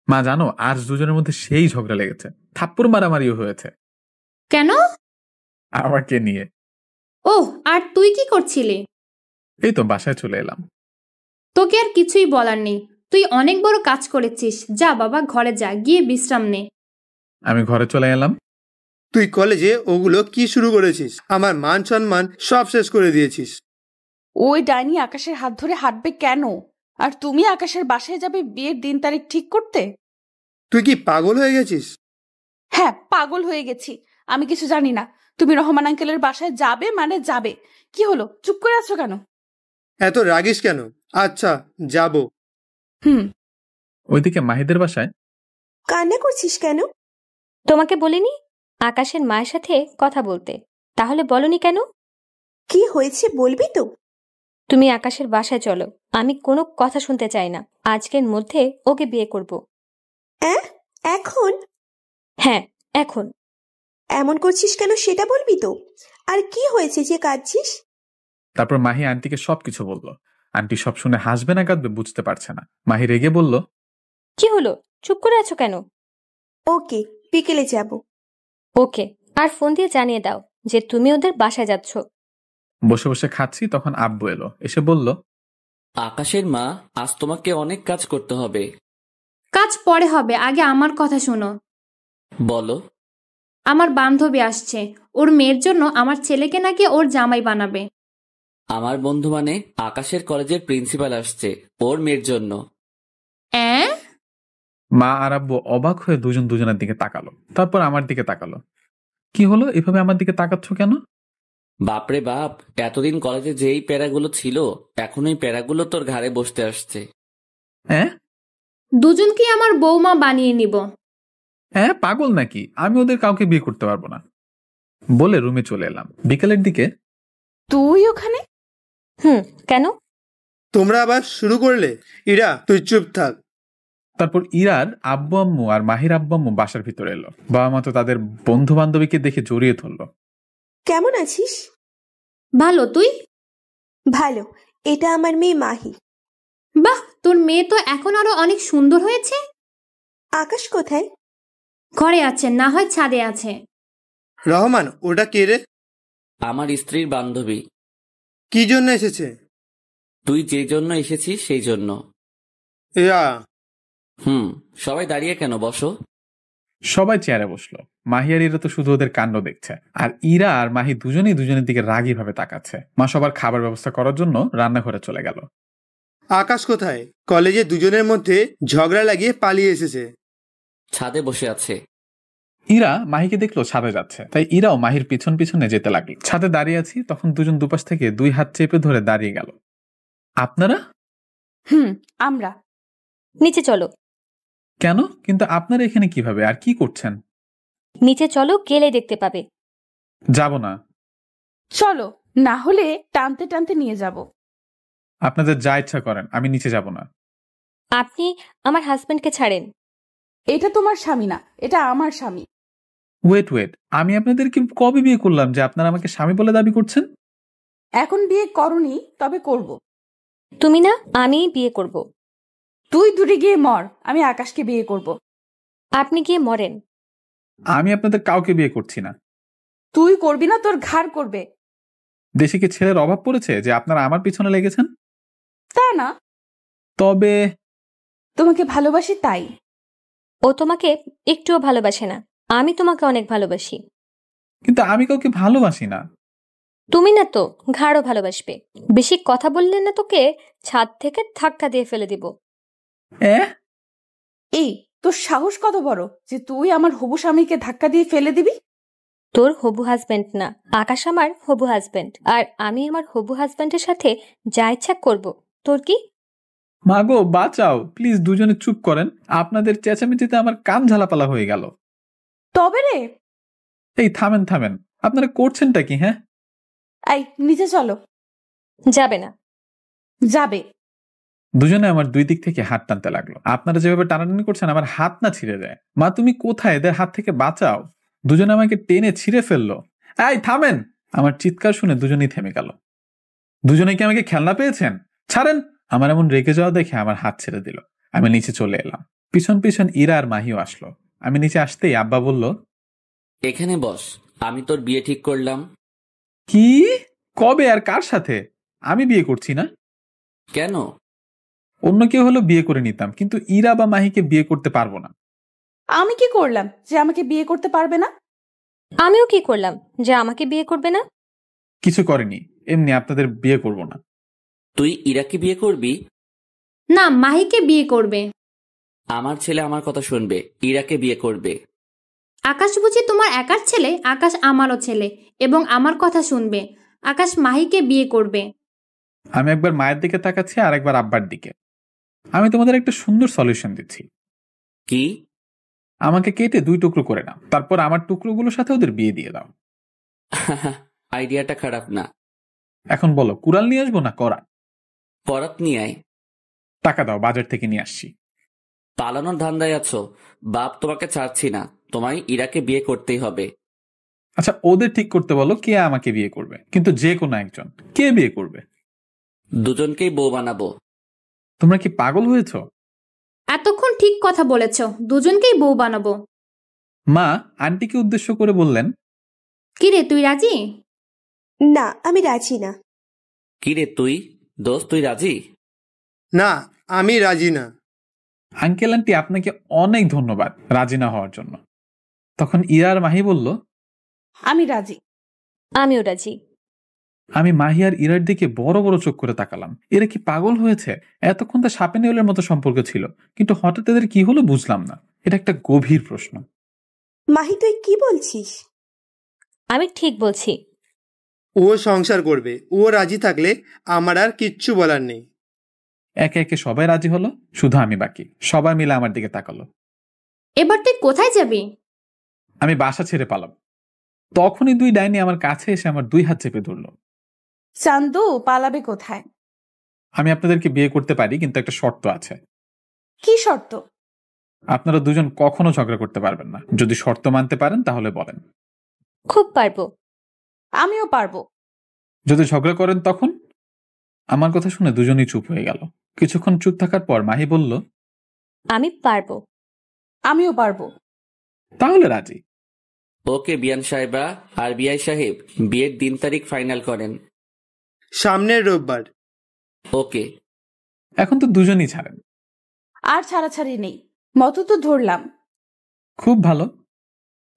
মা জানো, আজ দুজনের মধ্যে সেই ঝগড়া লেগেছে, থাপ্পড় মারামারিও হয়েছে। কেন? আমাকে নিয়ে। ওহ, আর তুই কি করছিলি? এই তো বাসায় চলে এলাম। তোকে আর কিছুই বলার নেই। তুই অনেক বড় কাজ করেছিস। যা বাবা, ঘরে যা, গিয়ে বিশ্রাম নে। আমি ঘরে চলে এলাম। তুই কলেজে ওগুলো কি শুরু করেছিস? আমার মান সম্মান সব শেষ করে দিয়েছিস। ওই ডাইনি আকাশের হাত ধরে হাঁটবে কেন? আর তুমি আকাশের বাসায় যাবে বিয়ের দিন তারিখ ঠিক করতে? তুই কি পাগল হয়ে গেছিস? হ্যাঁ, পাগল হয়ে গেছি। আমি কিছু জানি না। তুমি রহমান আঙ্কেলের বাসায় যাবে মানে যাবে। কি হলো, চুপ করে আছো কেন? এত রাগিস কেন? আচ্ছা, যাব। ওইদিকে মাহিদের বাসায়। কান্না করছিস কেন? তোমাকে বলিনি আকাশের মায়ের সাথে কথা বলতে? তাহলে বলনি কেন? কি হয়েছে বলবি তো? তুমি আকাশের বাসায় চলো। আমি কোনো কথা শুনতে চাই না। আজকের মধ্যে ওকে বিয়ে করব। এখন? হ্যাঁ, এখন। এমন করছিস কেন সেটা বলবি তো? আর কি হয়েছে যে কাঁদছিস? তারপর মাহি আন্টিকে সবকিছু বলল। আন্টি সব শুনে হাসবে না কাঁদবে বুঝতে পারছে না। মাহি রেগে বলল, কি হলো, চুপ করে আছো কেন? ওকে, বিকেলে যাব। ওকে, আর ফোন দিয়ে জানিয়ে দাও যে তুমি ওদের বাসায় যাচ্ছ। বসে বসে খাচ্ছি, তখন আব্বু এলো, এসে বলল, আকাশের মা, আজ তোমাকে অনেক কাজ করতে হবে। কাজ পরে হবে, আগে আমার কথা শোনো। বলো। আমার বান্ধবী আসছে। ওর মেয়ের জন্য আমার ছেলেকে নাকি ওর জামাই বানাবে। আমার বন্ধু মানে আকাশের কলেজের প্রিন্সিপাল আসছে ওর মেয়ের জন্য। মা আর আব্বু অবাক হয়ে দুজন দুজনের দিকে তাকালো, তারপর আমার দিকে তাকালো। কি হলো, এভাবে আমার দিকে তাকাচ্ছ কেন? বাপরে বাপ, এতদিন কলেজে যেই প্যারাগুলো ছিল এখন ওই প্যারাগুলো তোর ঘাড়ে বসতে আসছে। হ্যাঁ, দুজনকে আমার বৌমা বানিয়ে নিব। হ্যাঁ, পাগল নাকি? আমি ওদের কাউকে বিয়ে করতে পারবো না বলে রুমে চলে এলাম। বিকেলের দিকে। তুই ওখানে? কেন? তোমরা আবার শুরু করলে? ইরা, তুই চুপ থাক। তারপর ইরার আব্বু আম্মু আর মাহির আব্বু আম্মু বাসার ভিতরে এলো। বাবা মা তো তাদের বন্ধু বান্ধবীকে দেখে জড়িয়ে ধরলো। কেমন আছিস? ভালো, তুই? ভালো। এটা আমার মেয়ে মাহি। বাহ, তোর মেয়ে তো এখন আরো অনেক সুন্দর হয়েছে। আকাশ কোথায়? ঘরে আছে, না হয় ছাদে আছে। রহমান, ওটা কে রে? আমার স্ত্রীর বান্ধবী। কি জন্য এসেছে? তুই যে জন্য এসেছিস সেই জন্য। ইরা। সবাই দাঁড়িয়ে কেন, বসো। সবাই চেয়ারে বসলো। মাহি আর ইরা তো শুধু ওদের কাণ্ড দেখছে, আর ইরা আর মাহি দুজনেই দুজনের দিকে রাগী ভাবে তাকাচ্ছে। মা সবার খাবার ব্যবস্থা করার জন্য রান্নাঘরে চলে গেল। আকাশ কোথায়? কলেজে দুজনের মধ্যে ঝগড়া লাগিয়ে পালিয়ে এসেছে। ছাদে বসে আছে। ইরা মাহিকে দেখলো ছাদে যাচ্ছে, তাই ইরাও মাহির পিছন পিছনে যেতে লাগলো। ছাদে দাঁড়িয়ে আছি, তখন দুজন দুপাশ থেকে দুই হাত চেপে ধরে দাঁড়িয়ে গেল। আপনারা? আমরা। নিচে চলো। কেন? কিন্তু আপনারা এখানে কিভাবে, আর কি করছেন? নিচে চলো, গেলে দেখতে পাবে। যাব না। চলো, না হলে টানতে টানতে নিয়ে যাব। আপনাদের যা ইচ্ছা করেন, আমি নিচে যাব না। আপনি আমার হাজবেন্ডকে ছাড়েন। এটা তোমার স্বামী না, এটা আমার স্বামী। ওয়েট, আমি আপনাদেরকে কবে বিয়ে করলাম যে আপনারা আমাকে স্বামী বলে দাবি করছেন? এখন বিয়ে করনি, তবে করব। তুমি না, আমি বিয়ে করব। তুই দূরে গিয়ে মর, আমি আকাশকে বিয়ে করব। আপনি গিয়ে মরেন। আমি আপনাদের কাউকে বিয়ে করছি না। তুই করবি না, তোর ঘাড় করবে। দেশে কি ছেলের অভাব পড়েছে যে আপনারা আমার পিছনে লেগেছেন? তা না, তবে তোমাকে ভালোবাসি তাই। ও তোমাকে একটুও ভালোবাসে না, আমি তোমাকে অনেক ভালোবাসি। কিন্তু আমি কাউকে ভালোবাসি না। তুমি না তো ঘাড়ও ভালোবাসবে। বেশি কথা বললে না তোকে ছাদ থেকে ধাক্কা দিয়ে ফেলে দিব। এই, তোর সাহস কত বড় যে তুই আমার হবু স্বামীকে ধাক্কা দিয়ে ফেলে দিবি? তোর হবু হাজবেন্ড না, আকাশ আমার হবু হাজবেন্ড, আর আমি আমার হবু হাজবেন্ডের সাথে যা ইচ্ছা করব। তোর কি? মাগো বাঁচাও, প্লিজ দুজনে চুপ করেন। আপনাদের চেঁচামেচিতে আমার কান ঝালাপালা হয়ে গেল। তবে রে। এই থামেন, আপনারা করছেনটা কি? হ্যাঁ, এই নিচে চলো। যাবে না। যাবে। দুজনে আমার দুই দিক থেকে হাত টানতে লাগলো। আপনারা যেভাবে টানাটানি করছেন আমার হাত না ছিঁড়ে যায়। মা তুমি কোথায়? এদের হাত থেকে বাঁচাও। দুজনে আমাকে টেনে ছিঁড়ে ফেললো। এই থামেন! আমার চিৎকার শুনে দুজনেই থেমে গেল। দুজনে কি আমাকে খেলনা পেয়েছেন? ছাড়েন! আমার এমন রেগে যাওয়া দেখে আমার হাত ছেড়ে দিল। আমি নিচে চলে এলাম। পিছন পিছন ইরা আর মাহিও আসলো। আমি নিচে আসতেই আব্বা বলল, এখানে বস, আমি তোর বিয়ে ঠিক করলাম। কি? কবে আর কার সাথে? আমি বিয়ে করছি না। কেন? অন্য কেউ হলো বিয়ে করে নিতাম, কিন্তু ইরা বা মাহিকে বিয়ে করতে পারবো না। আমি কি করলাম যে আমাকে বিয়ে করতে পারবে না? আমিও কি করলাম যে আমাকে বিয়ে করবে না? কিছু করেনি, এমনি আপনাদের বিয়ে করব না। তুই ইরাকে বিয়ে করবি? না, মাহিকে বিয়ে করবে। আমার ছেলে আমার কথা শুনবে, ইরাকে বিয়ে করবে। আকাশ বুঝি তোমার একার ছেলে? আকাশ আমারও ছেলে এবং আমার কথা শুনবে। আকাশ মাহিকে বিয়ে করবে। আমি একবার মায়ের দিকে তাকাচ্ছি আর একবার আব্বার দিকে। আমি তোমাদের একটা সুন্দর সলিউশন দিচ্ছি। কি? আমাকে কেটে 2 টুকরো করে নাও, তারপর আমার টুকরোগুলোর সাথে ওদের বিয়ে দিয়ে দাও। আইডিয়াটা খারাপ না। এখন বলো, কুড়াল নিয়ে আসবো না করাত? করাত নিয়ে আয়। টাকা দাও, বাজার থেকে নিয়ে আসছি। পালানোর ধান্দায় আছো? বাপ তোমাকে ছাড়ছি না, তোমায় ইরাকে বিয়ে করতেই হবে। আচ্ছা, ওদের ঠিক করতে বলো কে আমাকে বিয়ে করবে, কিন্তু যে কোনো একজন। কে বিয়ে করবে? দুজনকেই বউ বানাবো। তোমরা কি পাগল হয়েছ? এতক্ষণ ঠিক কথা বলেছ, দুজনকেই বউ বানাবো। মা আন্টিকে উদ্দেশ্য করে বললেন, কিরে তুই রাজি? না, আমি রাজি না। কিরে তুই দোস্ত, তুই রাজি? না, আমি রাজি না। আঙ্কেল আন্টি আপনাকে অনেক ধন্যবাদ রাজি না হওয়ার জন্য। তখন ইরা আর মাহি বলল, আমি রাজি। আমিও রাজি। আমি মাহি আর ইরার দিকে বড় বড় চোখ করে তাকালাম। এরা কি পাগল হয়েছে? এতক্ষণ তো সাপে নেউলের মতো সম্পর্ক ছিল, কিন্তু হঠাৎ এদের কি হলো বুঝলাম না। এটা একটা গভীর প্রশ্ন। মাহি, তুই কি বলছিস? আমি ঠিক বলছি। ও সংসার করবে, ও রাজি থাকলে আমার আর কিচ্ছু বলার নেই। একে একে সবাই রাজি হলো, শুধু আমি বাকি। সবাই মিলে আমার দিকে তাকালো। এবার তুই কোথায় যাবি? আমি বাসা ছেড়ে পালাম। তখনই 2 ডাইনি আমার কাছে এসে আমার 2 হাত চেপে ধরলো। চান্দু, পালাবে কোথায়? আমি আপনাদেরকে বিয়ে করতে পারি, কিন্তু একটা শর্ত আছে। কি শর্ত? আপনারা দুজন কখনো ঝগড়া করতে পারবেন না। যদি শর্ত মানতে পারেন তাহলে বলেন। খুব পারবো। আমিও পারবো। যদি ঝগড়া করেন তখন? আমার কথা শুনে দুজনেই চুপ হয়ে গেল। কিছুক্ষণ চুপ থাকার পর মাহি বলল, আমি পারবো। আমিও পারবো। তাহলে রাজি। ওকে বিয়ান সাহেবা আর বিআই সাহেব, বিয়ের দিন তারিখ ফাইনাল করেন। সামনের রোববার। ওকে। এখন তো দুজনই ছাড়েন। আর ছাড়াছাড়ি নেই, মত তো ধরলাম। খুব ভালো।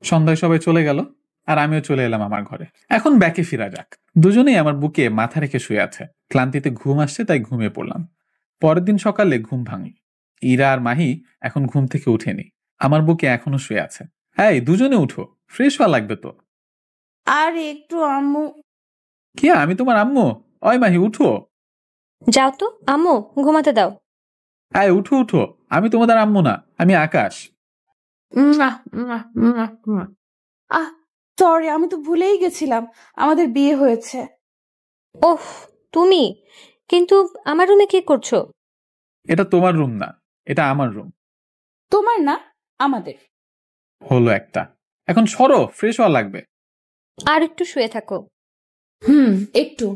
সন্ধ্যায় সবাই চলে গেল আর আমিও চলে এলাম আমার ঘরে। এখন ব্যাকে ফিরা যাক। দুজনেই আমার বুকে মাথা রেখে শুয়ে আছে। ক্লান্তিতে ঘুম আসছে, তাই ঘুমিয়ে পড়লাম। পরের দিন সকালে ঘুম ভাঙল। ইরা আর মাহি এখন ঘুম থেকে উঠেনি, আমার বুকে এখনো শুয়ে আছে। এই দুজনে উঠো, ফ্রেশ হওয়া লাগবে তো। আর একটু আম্মু। কি, আমি তোমার আম্মু? ওই মাহি উঠো। যাও তো আম্মু, ঘুমাতে দাও। এই উঠো উঠো, আমি তোমাদের আম্মু না, আমি আকাশ। আহ সরি, আমি তো ভুলেই গেছিলাম আমাদের বিয়ে হয়েছে। ওহ, তুমি? কিন্তু আমার রুমে কি করছো? এটা তোমার রুম না, এটা আমার রুম। তোমার না, আমাদের। হলো একটা। এখন সরো, ফ্রেশ হওয়া লাগবে। আর একটু শুয়ে থাকো। একটু।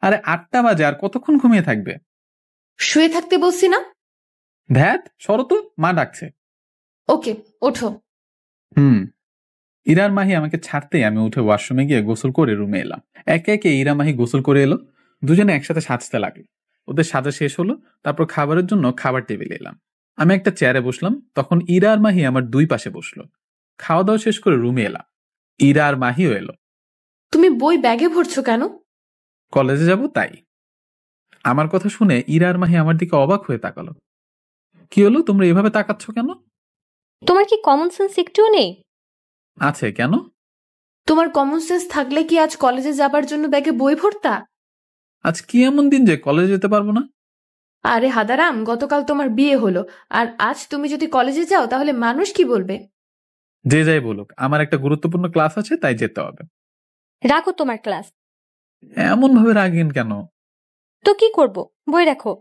আরে 8টা বাজে, আর কতক্ষণ ঘুমিয়ে থাকবে? শুয়ে থাকতে বলছি না? ধ্যাত, সরো তো, মা ডাকছে। ওকে, ওঠো। ইরার মাহি আমাকে ছাড়তেই আমি উঠে ওয়াশরুমে গিয়ে গোসল করে রুমে এলাম। একে একে ইরা মাহি গোসল করে এলো। দুজনে একসাথে সাজতে লাগলো। ওদের সাজা শেষ হলো, তারপর খাবারের জন্য খাবার টেবিলে এলাম। আমি একটা চেয়ারে বসলাম, তখন ইরা আর মাহি আমার 2 পাশে বসলো। খাওয়া দাওয়া শেষ করে রুমে এলাম। ইরা আর মাহিও এলো। তুমি বই ব্যাগে ভরছো কেন? কলেজে যাব তাই। আমার কথা শুনে ইরা আর মাহি আমার দিকে অবাক হয়ে তাকালো। কি হলো, তোমরা এভাবে তাকাচ্ছ কেন? তোমার কি কমন সেন্স একটুও নেই? আছে, কেন? তোমার কমন সেন্স থাকলে কি আজ কলেজে যাবার জন্য ব্যাগে বই ভরতা? আজ কি এমন দিন যে কলেজে যেতে পারবো না? আরে হাদারাম, গতকাল তোমার বিয়ে হলো, আর আজ তুমি যদি কলেজে যাও তাহলে মানুষ কি বলবে? যে যাই বলুক, আমার একটা গুরুত্বপূর্ণ ক্লাস আছে, তাই যেতে হবে। রাখো তোমার ক্লাস। এমন ভাবে রাগেন কেন? তো কি করব, বই রাখো।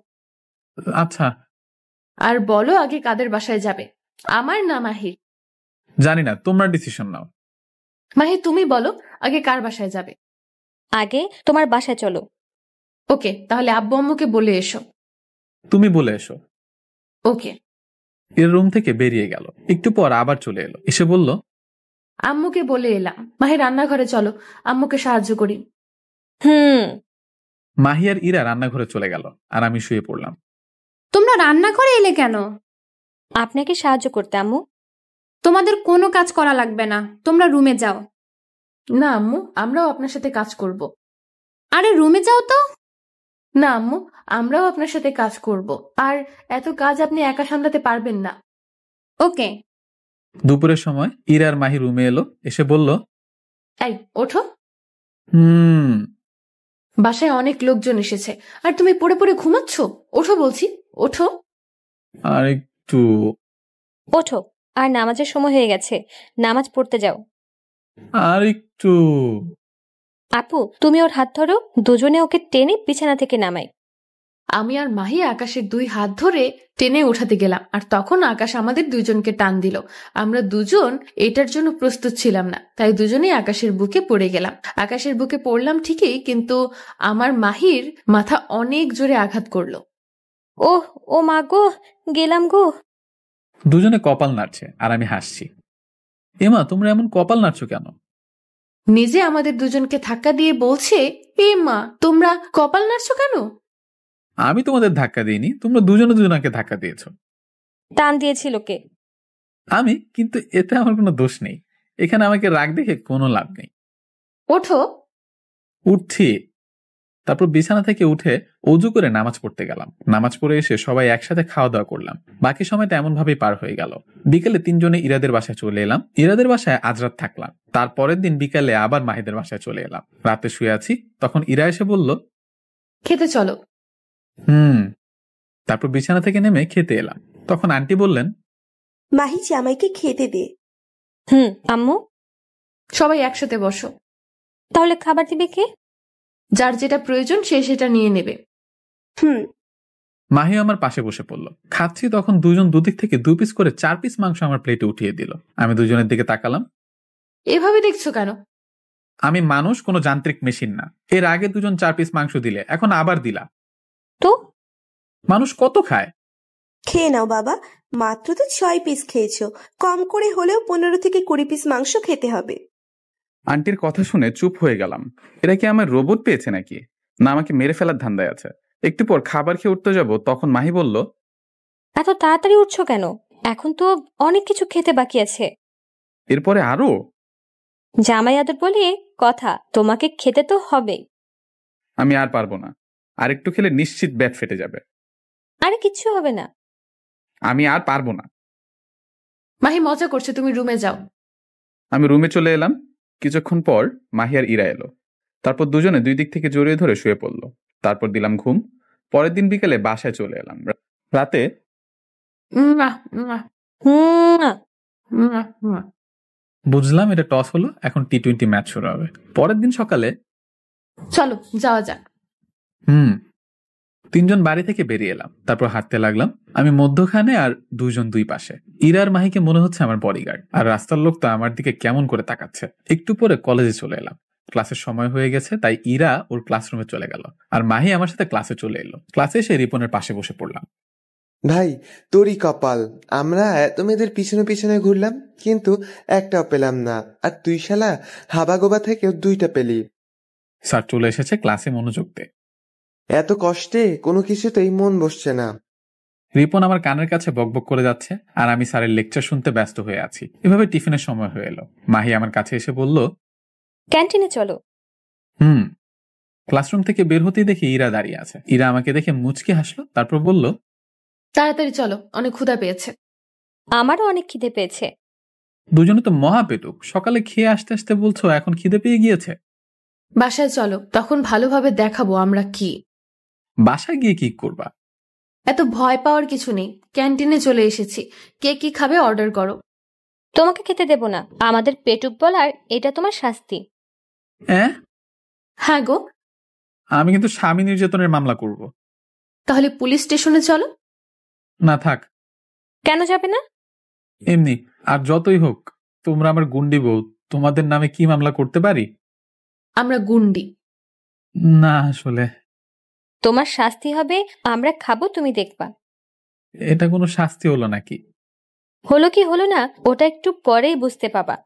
আচ্ছা। আর বলো আগে কাদের বাসায় যাবে, আমার না মাহির? জানি না, তোমরা ডিসিশন নাও। মাহি, তুমি বলো আগে কার বাসায় যাবে? আগে তোমার বাসায় চলো। ওকে, তাহলে আব্বু আম্মুকে বলে এসো। তুমি বলে এসো। ওকে। এর রুম থেকে বেরিয়ে গেল। একটু পর আবার চলে এলো, এসে বলল, আম্মুকে বলে এলাম। মাহি, রান্নাঘরে চলো, আম্মুকে সাহায্য করি। মাহি আর ইরা রান্নাঘরে চলে গেল আর আমি শুয়ে পড়লাম। তোমরা রান্নাঘরে এলে কেন? আপনাকে সাহায্য করতে আম্মু। তোমাদের কোনো কাজ করা লাগবে না, তোমরা রুমে যাও। না আম্মু, আমরাও আপনার সাথে কাজ করব। আরে রুমে যাও তো। না আম্মু, আমরাও আপনার সাথে কাজ করব, আর এত কাজ আপনি একা সামলাতে পারবেন না। ওকে। দুপুরের সময় ইরা আর মাহি রুমে এলো, এসে বলল, এই ওঠো, হুম। বাসায় অনেক লোকজন এসেছে আর তুমি পড়ে পড়ে ঘুমাচ্ছ। ওঠো বলছি, ওঠো। আর একটু। ওঠো, আর নামাজের সময় হয়ে গেছে, নামাজ পড়তে যাও। আর একটু। আপু, তুমি ওর হাত ধরো, দুজনে ওকে টেনে বিছানা থেকে নামাই। আমি আর মাহি আকাশের 2 হাত ধরে টেনে উঠাতে গেলাম, আর তখন আকাশ আমাদের দুজনকে টান দিল। আমরা দুজন এটার জন্য প্রস্তুত ছিলাম না, তাই দুজনেই আকাশের বুকে পড়ে গেলাম। আকাশের বুকে পড়লাম ঠিকই, কিন্তু আমার মাহির মাথা অনেক জোরে আঘাত করলো। ওহ, ও মা গো, গেলাম গো। দুজনে কপাল নাড়ছে আর আমি হাসছি। এমা, তোমরা এমন কপাল নাড়ছো কেন? নিজে আমাদের দুজনকে ধাক্কা দিয়ে বলছে, এ মা, তোমরা কপাল নাড়ছো কেন? আমি তোমাদের ধাক্কা দিইনি, তোমরা দুজনে দুজনকে ধাক্কা দিয়েছো। টান দিয়েছিল কে? আমি, কিন্তু এতে আমার কোনো দোষ নেই। এখানে আমাকে রাগ দেখে কোনো লাভ নেই। ওঠো। উঠছি। তারপর বিছানা থেকে উঠে অজু করে নামাজ পড়তে গেলাম। নামাজ পড়ে এসে সবাই একসাথে খাওয়া দাওয়া করলাম। বাকি সময়টা এমন ভাবেই পার হয়ে গেল। বিকেলে 3 জনে ইরাদের বাসায় চলে এলাম। ইরাদের বাসায় আজ রাত থাকলাম। তারপরের দিন বিকালে আবার মাহিদের বাসায় চলে এলাম। রাতে শুয়ে আছি, তখন ইরা এসে বলল, খেতে চলো। তারপর বিছানা থেকে নেমে খেতে এলাম। তখন আন্টি বললেন, মাহি জামাইকে খেতে দে। আম্মু। সবাই একসাথে বসো। তাহলে খাবার দিবে কে? যার যেটা প্রয়োজন সে সেটা নিয়ে নেবে। মাহি আমার পাশে বসে পড়লো। খাচ্ছি, তখন দুজন দুদিক থেকে 2 পিস করে 4 পিস মাংস আমার প্লেটে উঠিয়ে দিল। আমি দুজনের দিকে তাকালাম। এভাবে দেখছো কেন? আমি মানুষ, কোনো যান্ত্রিক মেশিন না। এর আগে দুজন 4 পিস মাংস দিলে, এখন আবার দিলা। তো মানুষ কত খায়? খেয়ে নাও বাবা, মাত্র তো 6 পিস খেয়েছো, কম করে হলেও 15 থেকে 20 পিস মাংস খেতে হবে। আন্টির কথা শুনে চুপ হয়ে গেলাম। এরা কি আমার রোবট পেয়েছে নাকি, না আমাকে মেরে ফেলার ধান্দায় আছে? একটু পর খাবার খেয়ে উঠতে যাব, তখন মাহি বলল, এত তাড়াতাড়ি উঠছো কেন? এখন তো অনেক কিছু খেতে বাকি আছে। এরপরে আরো? জামাই আদর বলে কথা, তোমাকে খেতে তো হবে। আমি আর পারবো না, আর একটু খেলে নিশ্চিত ব্যাট ফেটে যাবে। আরে কিচ্ছু হবে না। আমি আর পারবো না। মাহি মজা করছে, তুমি রুমে যাও। আমি রুমে চলে এলাম। কিছুক্ষণ পর মাহি আর ইরা এলো। তারপর দুজনে 2 দিক থেকে জড়িয়ে ধরে শুয়ে পড়লো। তারপর দিলাম ঘুম। পরের দিন বিকেলে বাসায় চলে এলাম। রাতে বুঝলাম এটা টস হলো, এখন T20 ম্যাচ শুরু হবে। পরের দিন সকালে চলো যাওয়া যাক। 3 জন বাড়ি থেকে বেরিয়ে এলাম। তারপর হাঁটতে লাগলাম। আমি মধ্যখানে আর 2 জন 2 পাশে। ইরা আর মাহিকে মনে হচ্ছে আমার বডিগার্ড, আর রাস্তার লোক তো আমার দিকে কেমন করে তাকাচ্ছে। একটু পরে কলেজে চলে এলাম। ক্লাসের সময় হয়ে গেছে, তাই ইরা ওর ক্লাসরুমে চলে গেল, আর মাহি আমার সাথে ক্লাসে চলে এলো। ক্লাসে এসে রিপনের পাশে বসে পড়লাম। ভাই, তোরই কপাল, আমরা এত মেয়েদের পিছনে পিছনে ঘুরলাম, কিন্তু একটাও পেলাম না, আর তুই শালা হাবাগোবা থেকেও 2টা পেলি। স্যার চলে এসেছে, ক্লাসে মনোযোগ দে। এত কষ্টে কোনো কিছুতেই মন বসছে না। রিপন আমার কানের কাছে বকবক করে যাচ্ছে, আর আমি স্যারের লেকচার শুনতে ব্যস্ত হয়ে আছি। এভাবে টিফিনের সময় হয়ে এলো। মাহি আমার কাছে এসে বলল, ক্যান্টিনে চলো। ক্লাসরুম থেকে বের হতেই দেখি ইরা দাঁড়িয়ে আছে। ইরা আমাকে দেখে মুচকি হাসলো, তারপর বলল, তাড়াতাড়ি চলো, অনেক ক্ষুধা পেয়েছে। আমারও অনেক খিদে পেয়েছে। দুজনে তো মহা পেটুক, সকালে খেয়ে আসতে আসতে বলছো এখন খিদে পেয়ে গিয়েছে। বাসায় চলো, তখন ভালোভাবে দেখাবো আমরা কি। বাসায় গিয়ে কি করবা? এত ভয় পাওয়ার কিছু নেই, ক্যান্টিনে চলে এসেছি, কে কি খাবে অর্ডার করো। তোমাকে খেতে দেব না, আমাদের পেটুক বলার এটা তোমার শাস্তি। হ্যাঁ গো। আমি কিন্তু স্বামী নির্যাতনের মামলা করব। তাহলে পুলিশ স্টেশনে চলো। না থাক। কেন যাবে না? এমনি, আর যতই হোক তোমরা আমার গুন্ডি বউ, তোমাদের নামে কি মামলা করতে পারি? আমরা গুন্ডি না, আসলে তোমার শাস্তি হবে, আমরা খাবো, তুমি দেখবা। এটা কোনো শাস্তি হলো নাকি? হলো কি হলো না ওটা একটু পরেই বুঝতে পাবা।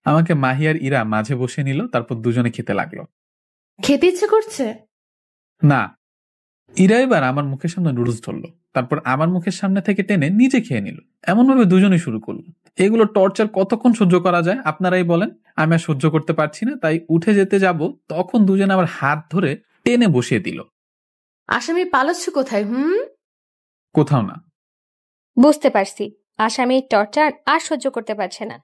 আমাকে মাহি আর ইরা মাঝে বসে নিল, তারপর দুজনে খেতে লাগলো। খেতে ইচ্ছে করছে না। ইরা এবার আমার মুখের সামনে নুডলস ধরলো। তারপর আমার মুখের সামনে থেকে টেনে নিচে খেয়ে নিল। এমন ভাবে দুজনেই শুরু করলো। এগুলো টর্চার কতক্ষণ সহ্য করা যায় আপনারাই বলেন। আমি আর সহ্য করতে পারছি না, তাই উঠে যেতে যাব, তখন দুজনে আমার হাত ধরে টেনে বসিয়ে দিল। আসামি পালাচ্ছ কোথায়? কোথাও না। বুঝতে পারছি আসামির টর্চার আর সহ্য করতে পারছে না।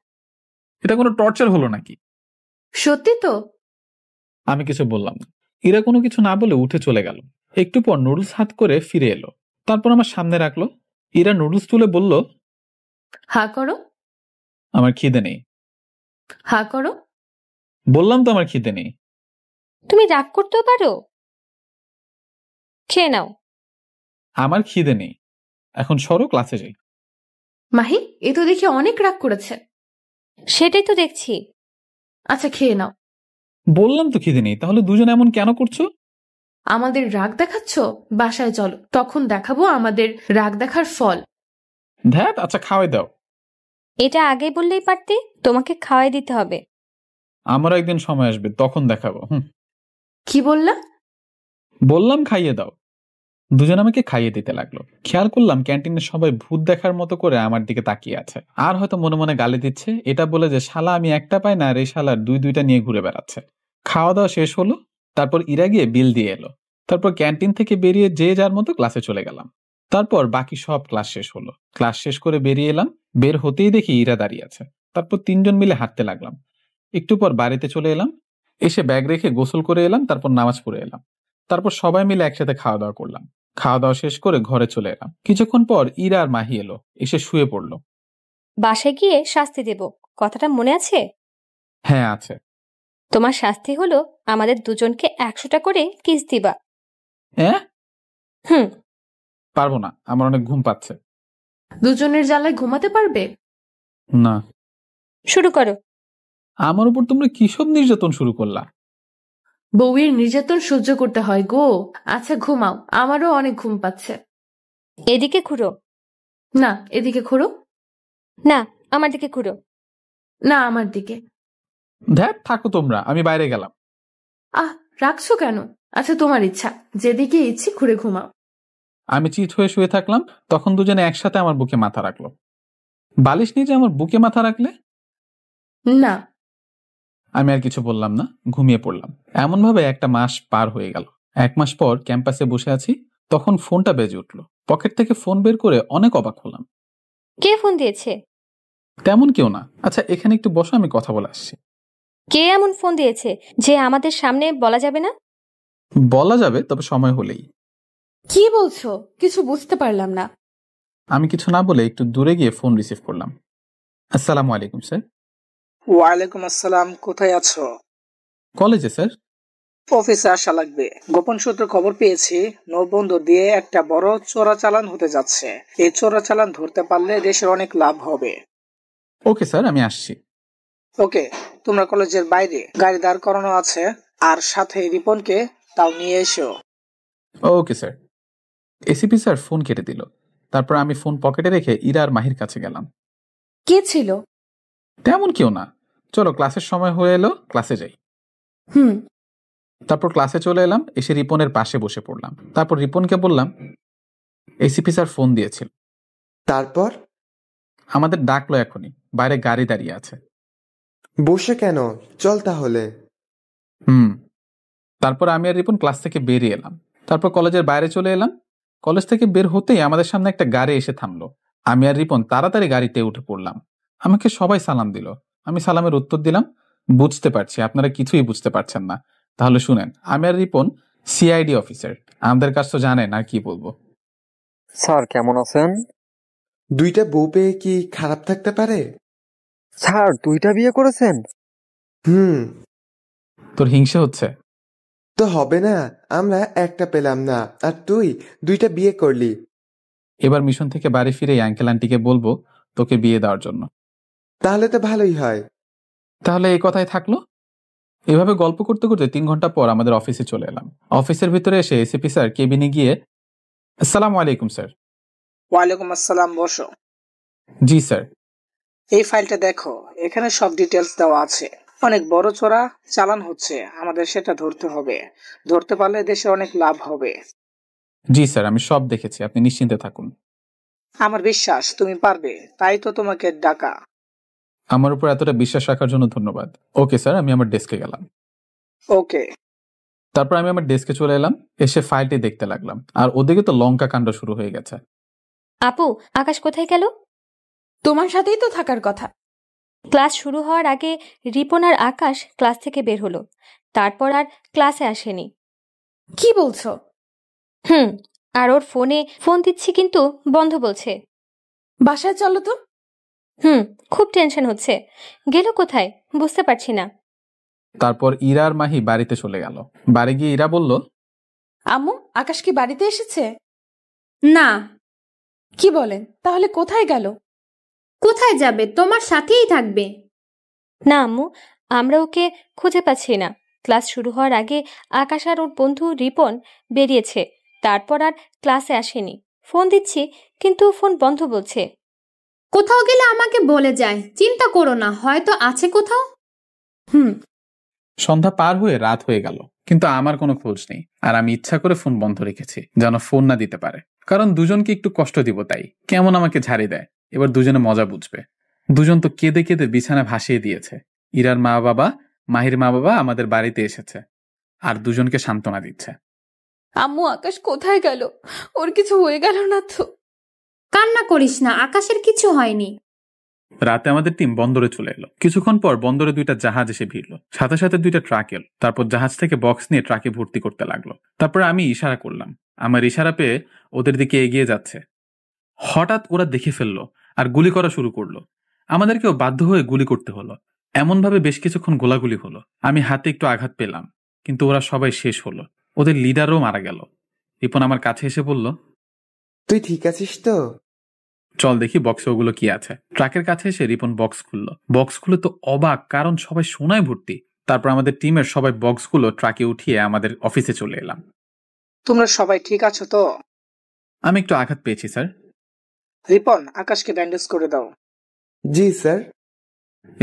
এটা কোনো টর্চার হলো নাকি? সত্যি তো? আমি কিছু বললাম না। ইরা কোনো কিছু না বলে উঠে চলে গেল। একটু পর নুডলস হাত করে ফিরে এলো। তারপর আমার সামনে রাখলো। ইরা নুডলস তুলে বলল, হা করো। আমার খিদে নেই। হা করো। বললাম তো আমার খিদে নেই। তুমি রাগ করতেও পারো? খেয়ে নাও। আমার খিদে নেই, এখন সরো, ক্লাসে যাই। মাহি, এ তো দেখি অনেক রাগ করেছে। সেটাই তো দেখছি। আচ্ছা খেয়ে নাও। বললাম তো খিদে নেই, তাহলে দুজন এমন কেন করছো? আমাদের রাগ দেখাচ্ছ? বাসায় চলো, তখন দেখাবো আমাদের রাগ দেখার ফল। ধ্যাত, আচ্ছা খাওয়াই দাও। এটা আগে বললেই পারতে, তোমাকে খাওয়াই দিতে হবে। আমারও একদিন সময় আসবে, তখন দেখাবো। কি বললা? বললাম খাইয়ে দাও। দুজন আমাকে খাইয়ে দিতে লাগলো। খেয়াল করলাম ক্যান্টিনের সবাই ভূত দেখার মতো করে আমার দিকে তাকিয়ে আছে, আর হয়তো মনে মনে গালি দিচ্ছে, এটা বলে যে শালা আমি একটা পাই না আর এই শালার দুইটা নিয়ে ঘুরে বেড়াচ্ছে। খাওয়া দাওয়া শেষ হলো, তারপর ইরা গিয়ে বিল দিয়ে এলো। তারপর ক্যান্টিন থেকে বেরিয়ে যে যার মতো ক্লাসে চলে গেলাম। তারপর বাকি সব ক্লাস শেষ হলো। ক্লাস শেষ করে বেরিয়ে এলাম। বের হতেই দেখি ইরা দাঁড়িয়ে আছে। তারপর তিনজন মিলে হাঁটতে লাগলাম। একটু পর বাড়িতে চলে এলাম। এসে ব্যাগ রেখে গোসল করে এলাম, তারপর নামাজ পড়ে এলাম। তারপর সবাই মিলে একসাথে খাওয়া দাওয়া করলাম। খাওয়া দাওয়া শেষ করে ঘরে চলে এলাম। কিছুক্ষণ পর ইরা আর মাহি এলো, এসে শুয়ে পড়লো। বাসায় গিয়ে শাস্তি দেব, কথাটা মনে আছে? হ্যাঁ আছে। তোমার শাস্তি হলো আমাদের দুজনকে 100টা করে কিস দিবা। হ্যাঁ? হুম। পারবো না, আমার অনেক ঘুম পাচ্ছে। দুজনের জ্বালায় ঘুমাতে পারবে না। শুরু করো। আমার উপর তোমরা কিসব নির্যাতন শুরু করলা? বউয়ের নির্যাতন সহ্য করতে হয় গো। আচ্ছা ঘুমাও, আমারও অনেক ঘুম পাচ্ছে। এদিকে ঘুরো। না, এদিকে ঘুরো। না, আমার দিকে ঘুরো। না, আমার দিকে। ধ্যাত, থাকো তোমরা, আমি বাইরে গেলাম। রাখছো কেন? আচ্ছা তোমার ইচ্ছা, যেদিকে ইচ্ছে ঘুরে ঘুমাও। আমি চিত হয়ে শুয়ে থাকলাম। তখন দুজনে একসাথে আমার বুকে মাথা রাখলো। বালিশ নিয়ে যে আমার বুকে মাথা রাখলে? না। আমি আর কিছু বললাম না, ঘুমিয়ে পড়লাম। এমন ভাবে একটা মাস পার হয়ে গেল। 1 মাস পর ক্যাম্পাসে বসে আছি, তখন ফোনটা বেজে উঠলো। পকেট থেকে ফোন বের করে অনেক অবাক হলাম। কে ফোন দিয়েছে? তেমন কেউ না। আচ্ছা এখানে একটু বসো, আমি কথা বলে আসছি। কে এমন ফোন দিয়েছে যে আমাদের সামনে বলা যাবে না? বলা যাবে, তবে সময় হলেই। কি বলছো? কিছু বুঝতে পারলাম না। আমি কিছু না বলে একটু দূরে গিয়ে ফোন রিসিভ করলাম। আসসালামু আলাইকুম স্যার। ওয়ালাইকুম আসসালাম। কোথায় আছো? কলেজে স্যার। অফিসে আসা লাগবে। গোপন সূত্রে খবর পেয়েছি নৌবন্দর দিয়ে একটা বড় চোরাচালান হতে যাচ্ছে। এই চোরাচালান ধরতে পারলে দেশের অনেক লাভ হবে। ওকে স্যার, আমি আসছি। ওকে, তোমরা কলেজের বাইরে গাড়ি দাঁড় করানো আছে, আর সাথে রিপনকে তাও নিয়ে এসো। Okay sir. ACP sir phone কেটে দিল। তারপর আমি ফোন পকেটে রেখে ইরা আর মাহির কাছে গেলাম। কে ছিল? তেমন কেউ না। চলো, ক্লাসের সময় হয়ে এলো, ক্লাসে যাই। তারপর ক্লাসে চলে এলাম। এসে রিপনের পাশে বসে পড়লাম। তারপর রিপনকে বললাম, এসিপি স্যার ফোন দিয়েছিল। তারপর? আমাদের ডাকলো এখনই, বাইরে গাড়ি দাঁড়িয়ে আছে। বসে কেন? চল তাহলে। তারপর আমি আর রিপন ক্লাস থেকে বেরিয়ে এলাম। তারপর কলেজের বাইরে চলে এলাম। কলেজ থেকে বের হতেই আমাদের সামনে একটা গাড়ি এসে থামলো। আমি আর রিপন তাড়াতাড়ি গাড়িতে উঠে পড়লাম। আমাকে সবাই সালাম দিল। আমি সালামের উত্তর দিলাম, বুঝতে পারছি আপনারা কিছুই বুঝতে পারছেন না। তাহলে শুনেন, আমি আর রিপন সিআইডি অফিসার। আমাদের কাছ তো জানেন, আর কি বলবো। স্যার কেমন আছেন? 2টা বউ পেয়ে কি খারাপ থাকতে পারে? স্যার 2টা বিয়ে করেছেন? তোর হিংসা হচ্ছে? তো হবে না, আমরা একটা পেলাম না আর তুই 2টা বিয়ে করলি। এবার মিশন থেকে বাড়ি ফিরে আঙ্কেল আন্টিকে বলবো তোকে বিয়ে দেওয়ার জন্য। তাহলে তো ভালোই হয়। তাহলে এই কথাই থাকলো। এভাবে গল্প করতে করতে 3 ঘন্টা পর আমাদের অফিসে চলে এলাম। অফিসের ভিতরে এসে এসিপি স্যার কেবিনে গিয়ে, আসসালামু আলাইকুম স্যার। ওয়ালাইকুম আসসালাম, বসো। জি স্যার। এই ফাইলটা দেখো, এখানে সব ডিটেলস দেওয়া আছে। অনেক বড় চোরা চালান হচ্ছে, আমাদের সেটা ধরতে হবে। ধরতে পারলে দেশে অনেক লাভ হবে। জি স্যার, আমি সব দেখেছি, আপনি নিশ্চিন্তে থাকুন। আমার বিশ্বাস তুমি পারবে, তাই তো তোমাকে ডাকা। আমার উপর এতটা বিশ্বাস রাখার জন্য ধন্যবাদ। ওকে স্যার, আমি আমার ডেস্কে গেলাম। ওকে। তারপর আমি আমার ডেস্কে চলে এলাম, এসে ফাইলটি দেখতে লাগলাম, আর ওদিকে তো লঙ্কা কাণ্ড শুরু হয়ে গেছে। আপু, আকাশ কোথায় গেল? তোমার সাথেই তো থাকার কথা। ক্লাস শুরু হওয়ার আগে রিপন আর আকাশ ক্লাস থেকে বের হলো, তারপর আর ক্লাসে আসেনি। কি বলছো? আর ওর ফোন দিচ্ছি কিন্তু বন্ধ বলছে। বাসায় চলো তো। খুব টেনশন হচ্ছে, গেল কোথায় বুঝতে পারছি না। তারপর ইরা আর মাহি বাড়িতে চলে গেল। বাড়ি গিয়ে ইরা বলল, আম্মু, আকাশ কি বাড়িতে এসেছে? না। কি বলেন? তাহলে কোথায় গেল? কোথায় যাবে, তোমার সাথেই থাকবে। না আম্মু, আমরা ওকে খুঁজে পাচ্ছি না। ক্লাস শুরু হওয়ার আগে আকাশ আর ওর বন্ধু রিপন বেরিয়েছে, তারপর আর ক্লাসে আসেনি। ফোন দিচ্ছি কিন্তু ফোন বন্ধ বলছে। কোথাও গেলে আমাকে বলে যায়, চিন্তা করো না, হয়তো আছে কোথাও। সন্ধ্যা পার হয়ে রাত হয়ে গেল, কিন্তু আমার কোনো খোঁজ নেই। আর আমি ইচ্ছা করে ফোন বন্ধ রেখেছি, যেন ফোন না দিতে পারে, কারণ দুজনকে একটু কষ্ট দিব। তাই কেমন আমাকে ঝাড়ি দেয়, এবার দুজনে মজা বুঝবে। দুজন তো কেঁদে কেঁদে বিছানা ভাসিয়ে দিয়েছে। ইরার মা বাবা, মাহির মা বাবা আমাদের বাড়িতে এসেছে আর দুজনকে সান্ত্বনা দিচ্ছে। আম্মু, আকাশ কোথায় গেল? ওর কিছু হয়ে গেল না তো? কান্না করিস না, আকাশের কিছু হয়নি। রাতে আমাদের টিম বন্দরে চলে এলো। কিছুক্ষণ পর বন্দরে 2টা জাহাজ এসে ভিড়লো, সাথে সাথে 2টা ট্রাক এলো। তারপর জাহাজ থেকে বক্স নিয়ে ট্রাকে ভর্তি করতে লাগলো। তারপর আমি ইশারা করলাম, আমার ইশারা পেয়ে ওদের দিকে এগিয়ে যাচ্ছে। হঠাৎ ওরা দেখে ফেললো আর গুলি করা শুরু করলো। আমাদেরকেও বাধ্য হয়ে গুলি করতে হলো। এমন ভাবে বেশ কিছুক্ষণ গোলাগুলি হলো। আমি হাতে একটু আঘাত পেলাম, কিন্তু ওরা সবাই শেষ হলো। ওদের লিডারও মারা গেল। রিপন আমার কাছে এসে বলল, তুই ঠিক আছিস তো? চল দেখি বক্সে ওগুলো কি আছে। ট্রাকের কাছে এসে রিপন বক্স খুললো। বক্স খুলে তো অবাক, কারণ সবাই সোনায় ভর্তি। তারপর আমাদের টিমের সবাই বক্সগুলো ট্রাকে উঠিয়ে আমাদের অফিসে চলে এলাম। তোমরা সবাই ঠিক আছো তো? আমি একটু আঘাত পেয়েছি স্যার। রিপন, আকাশকে ব্যান্ডেজ করে দাও। জি স্যার।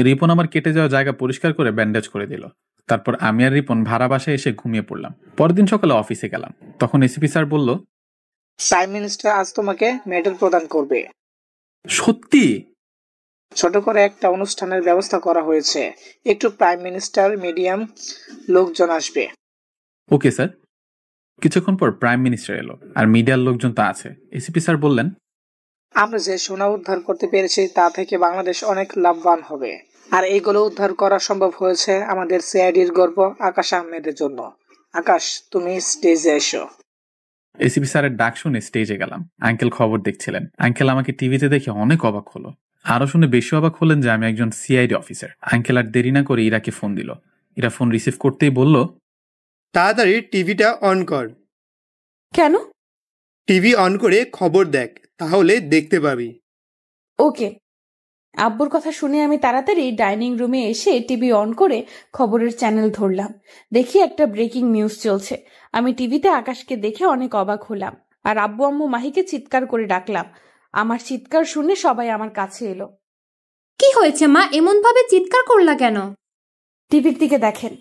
রিপন আমার কেটে যাওয়া জায়গা পরিষ্কার করে ব্যান্ডেজ করে দিল। তারপর আমি আর রিপন ভাড়া বাসায় এসে ঘুমিয়ে পড়লাম। পরের দিন সকালে অফিসে গেলাম। তখন এসিপি স্যার বলল, প্রাইম মিনিস্টার আজ তোমাকে মেডেল প্রদান করবে। সত্যি? ছোট করে একটা অনুষ্ঠানের ব্যবস্থা করা হয়েছে, একটু প্রাইম মিনিস্টার মিডিয়াম লোকজন আসবে। Okay sir. কিছুক্ষণ পর প্রাইম মিনিস্টার এলো, আর মিডিয়ার লোকজন তা আছে। এসিপি স্যার বললেন, আমরা যে সোনা উদ্ধার করতে পেরেছি তা থেকে বাংলাদেশ অনেক লাভবান হবে। আর এইগুলো উদ্ধার করা সম্ভব হয়েছে আমাদের সিআইডির গর্ব আকাশ আহমেদের জন্য। আকাশ, তুমি স্টেজে এসো। এসিপি স্যারের ডাক শুনে স্টেজে গেলাম। আঙ্কেল খবর দেখছিলেন। আঙ্কেল আমাকে টিভিতে দেখে অনেক অবাক হলো। আরো শুনে বেশি অবাক হলেন যে আমি একজন সিআইডি অফিসার। আঙ্কেল আর দেরি না করে ইরাকে ফোন দিল। ইরা ফোন রিসিভ করতেই বলল, তাড়াতাড়ি টিভিটা অন কর। কেন? টিভি অন করে খবর দেখ, তাহলে দেখতে পাবি। ওকে। আব্বুর কথা শুনে আমি তাড়াতাড়ি ডাইনিং রুমে এসে টিভি অন করে খবরের চ্যানেল ধরলাম। দেখি একটা ব্রেকিং নিউজ চলছে। আমি টিভিতে আকাশকে দেখে অনেক অবাক হলাম, আর আব্বু আম্মু মাহিকে চিৎকার করে ডাকলাম। আমার চিৎকার শুনে সবাই আমার কাছে এলো। কি হয়েছে মা, এমন ভাবে চিৎকার করলা কেন? টিভির দিকে দেখেন।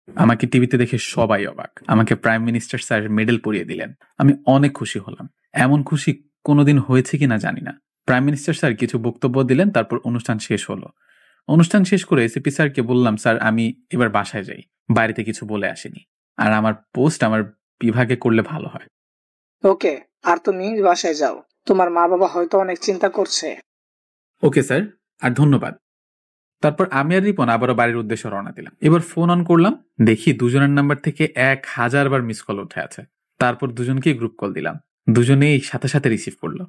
আমাকে টিভিতে দেখে সবাই অবাক। আমাকে প্রাইম মিনিস্টার স্যার মেডেল পরিয়ে দিলেন। আমি অনেক খুশি হলাম। এমন খুশি কোনোদিন হয়েছে কিনা জানি না। প্রাইম মিনিস্টার স্যার কিছু বক্তব্য দিলেন, তারপর অনুষ্ঠান শেষ হলো। অনুষ্ঠান শেষ করে এসিপি স্যারকে বললাম, স্যার আমি এবার বাসায় যাই, বাড়িতে কিছু বলে আসিনি, আর আমার পোস্ট আমার বিভাগে করলে ভালো হয়। ওকে, আর তুমি বাসায় যাও, তোমার মা বাবা হয়তো অনেক চিন্তা করছে। ওকে স্যার, আর ধন্যবাদ। তারপর আমি আর রিপন আবারও বাড়ির উদ্দেশ্যে রওনা দিলাম। এবার ফোন অন করলাম, দেখি দুজনের নাম্বার থেকে 1000 বার মিস কল উঠে আছে। তারপর দুজনকেই গ্রুপ কল দিলাম। দুজনেই সাথে সাথে রিসিভ করলো।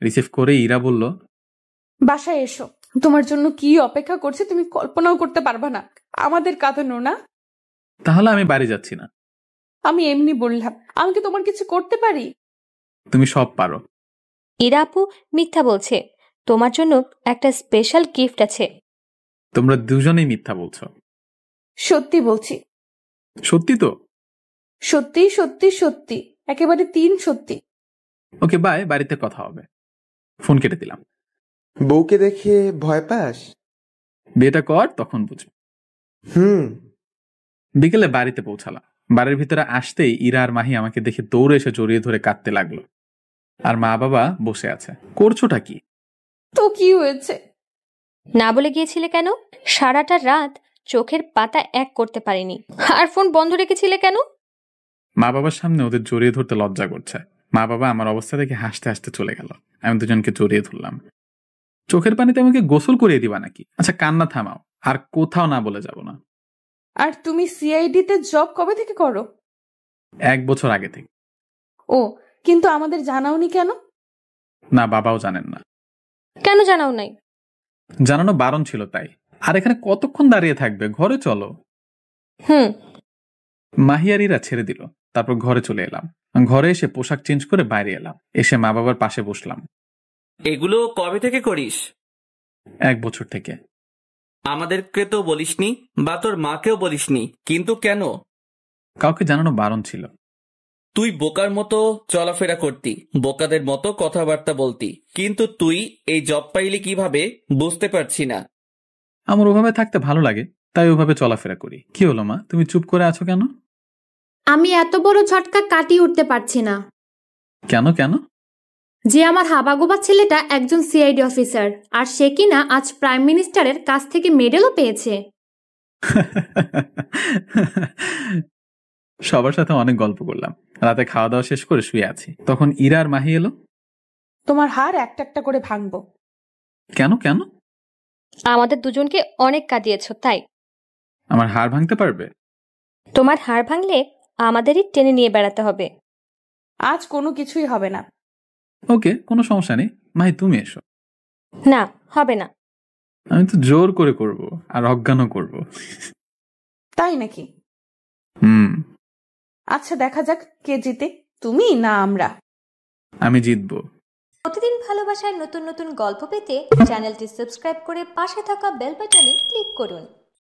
রিসিভ করে ইরা বলল, বাসায় এসো, তোমার জন্য কি অপেক্ষা করছে তুমি কল্পনাও করতে পারবা না। আমাদের কাঁদানো না? তাহলে আমি বাড়ি যাচ্ছি না। আমি এমনি বললাম, আমি কি তোমার কিছু করতে পারি? তুমি সব পারো। ইরা আপু মিথ্যা বলছে, তোমার জন্য একটা স্পেশাল গিফট আছে। তোমরা দুজনেই মিথ্যা বলছো। সত্যি বলছি। সত্যি তো? সত্যি সত্যি সত্যি, একেবারে 3 সত্যি। ওকে বাই, বাড়িতে কথা হবে। ফোন কেটে দিলাম। বউকে দেখে ভয় পাস? বিয়েটা কর, তখন বুঝবি। হুম। বিকেলে বাড়িতে পৌঁছালাম। বাড়ির ভিতরে আসতেই ইরা আর মাহি আমাকে দেখে দৌড়ে এসে জড়িয়ে ধরে কাঁদতে লাগলো। আর মা বাবা বসে আছে। করছোটা কি? তো কি হয়েছে? না বলে গিয়েছিলে কেন? সারাটা রাত চোখের পাতা এক করতে পারিনি। আর ফোন বন্ধ রেখেছিলে কেন? মা বাবার সামনে ওদের জড়িয়ে ধরতে লজ্জা করছে। মা বাবা আমার অবস্থা দেখে হাসতে হাসতে চলে গেল। আমি দুজনকে জড়িয়ে ধরলাম। চোখের পানিতে আমাকে গোসল করিয়ে দিবা নাকি? আচ্ছা কান্না থামাও, আর কোথাও না বলে যাব না। আর তুমি সিআইডি তে জব কবে থেকে করো? 1 বছর আগে থেকে। ও, কিন্তু আমাদের জানাওনি কেন? না, বাবাও জানেন না। কেন জানাও নাই? জানানো বারণ ছিল তাই। আর এখানে কতক্ষণ দাঁড়িয়ে থাকবে? ঘরে চলো। মাহিয়ারিরা ছেড়ে দিল। তারপর ঘরে চলে এলাম। ঘরে এসে পোশাক চেঞ্জ করে বাইরে এলাম। এসে মা বাবার পাশে বসলাম। এগুলো কবে থেকে করিস? 1 বছর থেকে। আমাদেরকে তো বলিসনি, বা তোর মাকেও বলিসনি, কিন্তু কেন? কাউকে জানানো বারণ ছিল। তুই বোকার মতো চলাফেরা করতি, বোকাদের মতো কথাবার্তা বলতি, কিন্তু তুই এই জব পাইলি কিভাবে বুঝতে পারছি না। আমার ওভাবে থাকতে ভালো লাগে, তাই ওভাবে চলাফেরা করি। কি হলো মা, তুমি চুপ করে আছো কেন? আমি এত বড় ঝটকা কাটিয়ে উঠতে পারছি না। কেন কেন? যে আমার হাবাগোবা ছেলেটা একজন সিআইডি অফিসার, আর সে কিনা আজ প্রাইম মিনিস্টারের কাছ থেকে মেডেলও পেয়েছে। সবার সাথে অনেক গল্প করলাম। রাতে খাওয়া দাওয়া শেষ করে শুয়ে আছি। তখন ইরা আর মাহি এলো। তোমার হাড় একটা একটা করে ভাঙবো। কেন কেন? আমাদের দুজনকে অনেক কাঁদিয়েছো তাই। আমার হাড় ভাঙতে পারবে? তোমার হাড় ভাঙলে আমাদেরই টেনে নিয়ে বেড়াতে হবে। আজ কোনো কিছুই হবে না। ওকে, কোনো সমস্যা নেই। মাহি তুমি এসো। না, হবে না। আমি তো জোর করে করব, আর অজ্ঞানও করব। তাই নাকি? আচ্ছা দেখা যাক কে জিতে, তুমি না আমরা। আমি জিতবো। প্রতিদিন ভালোবাসার নতুন নতুন গল্প পেতে চ্যানেলটি সাবস্ক্রাইব করে পাশে থাকা বেল বাটনে ক্লিক করুন।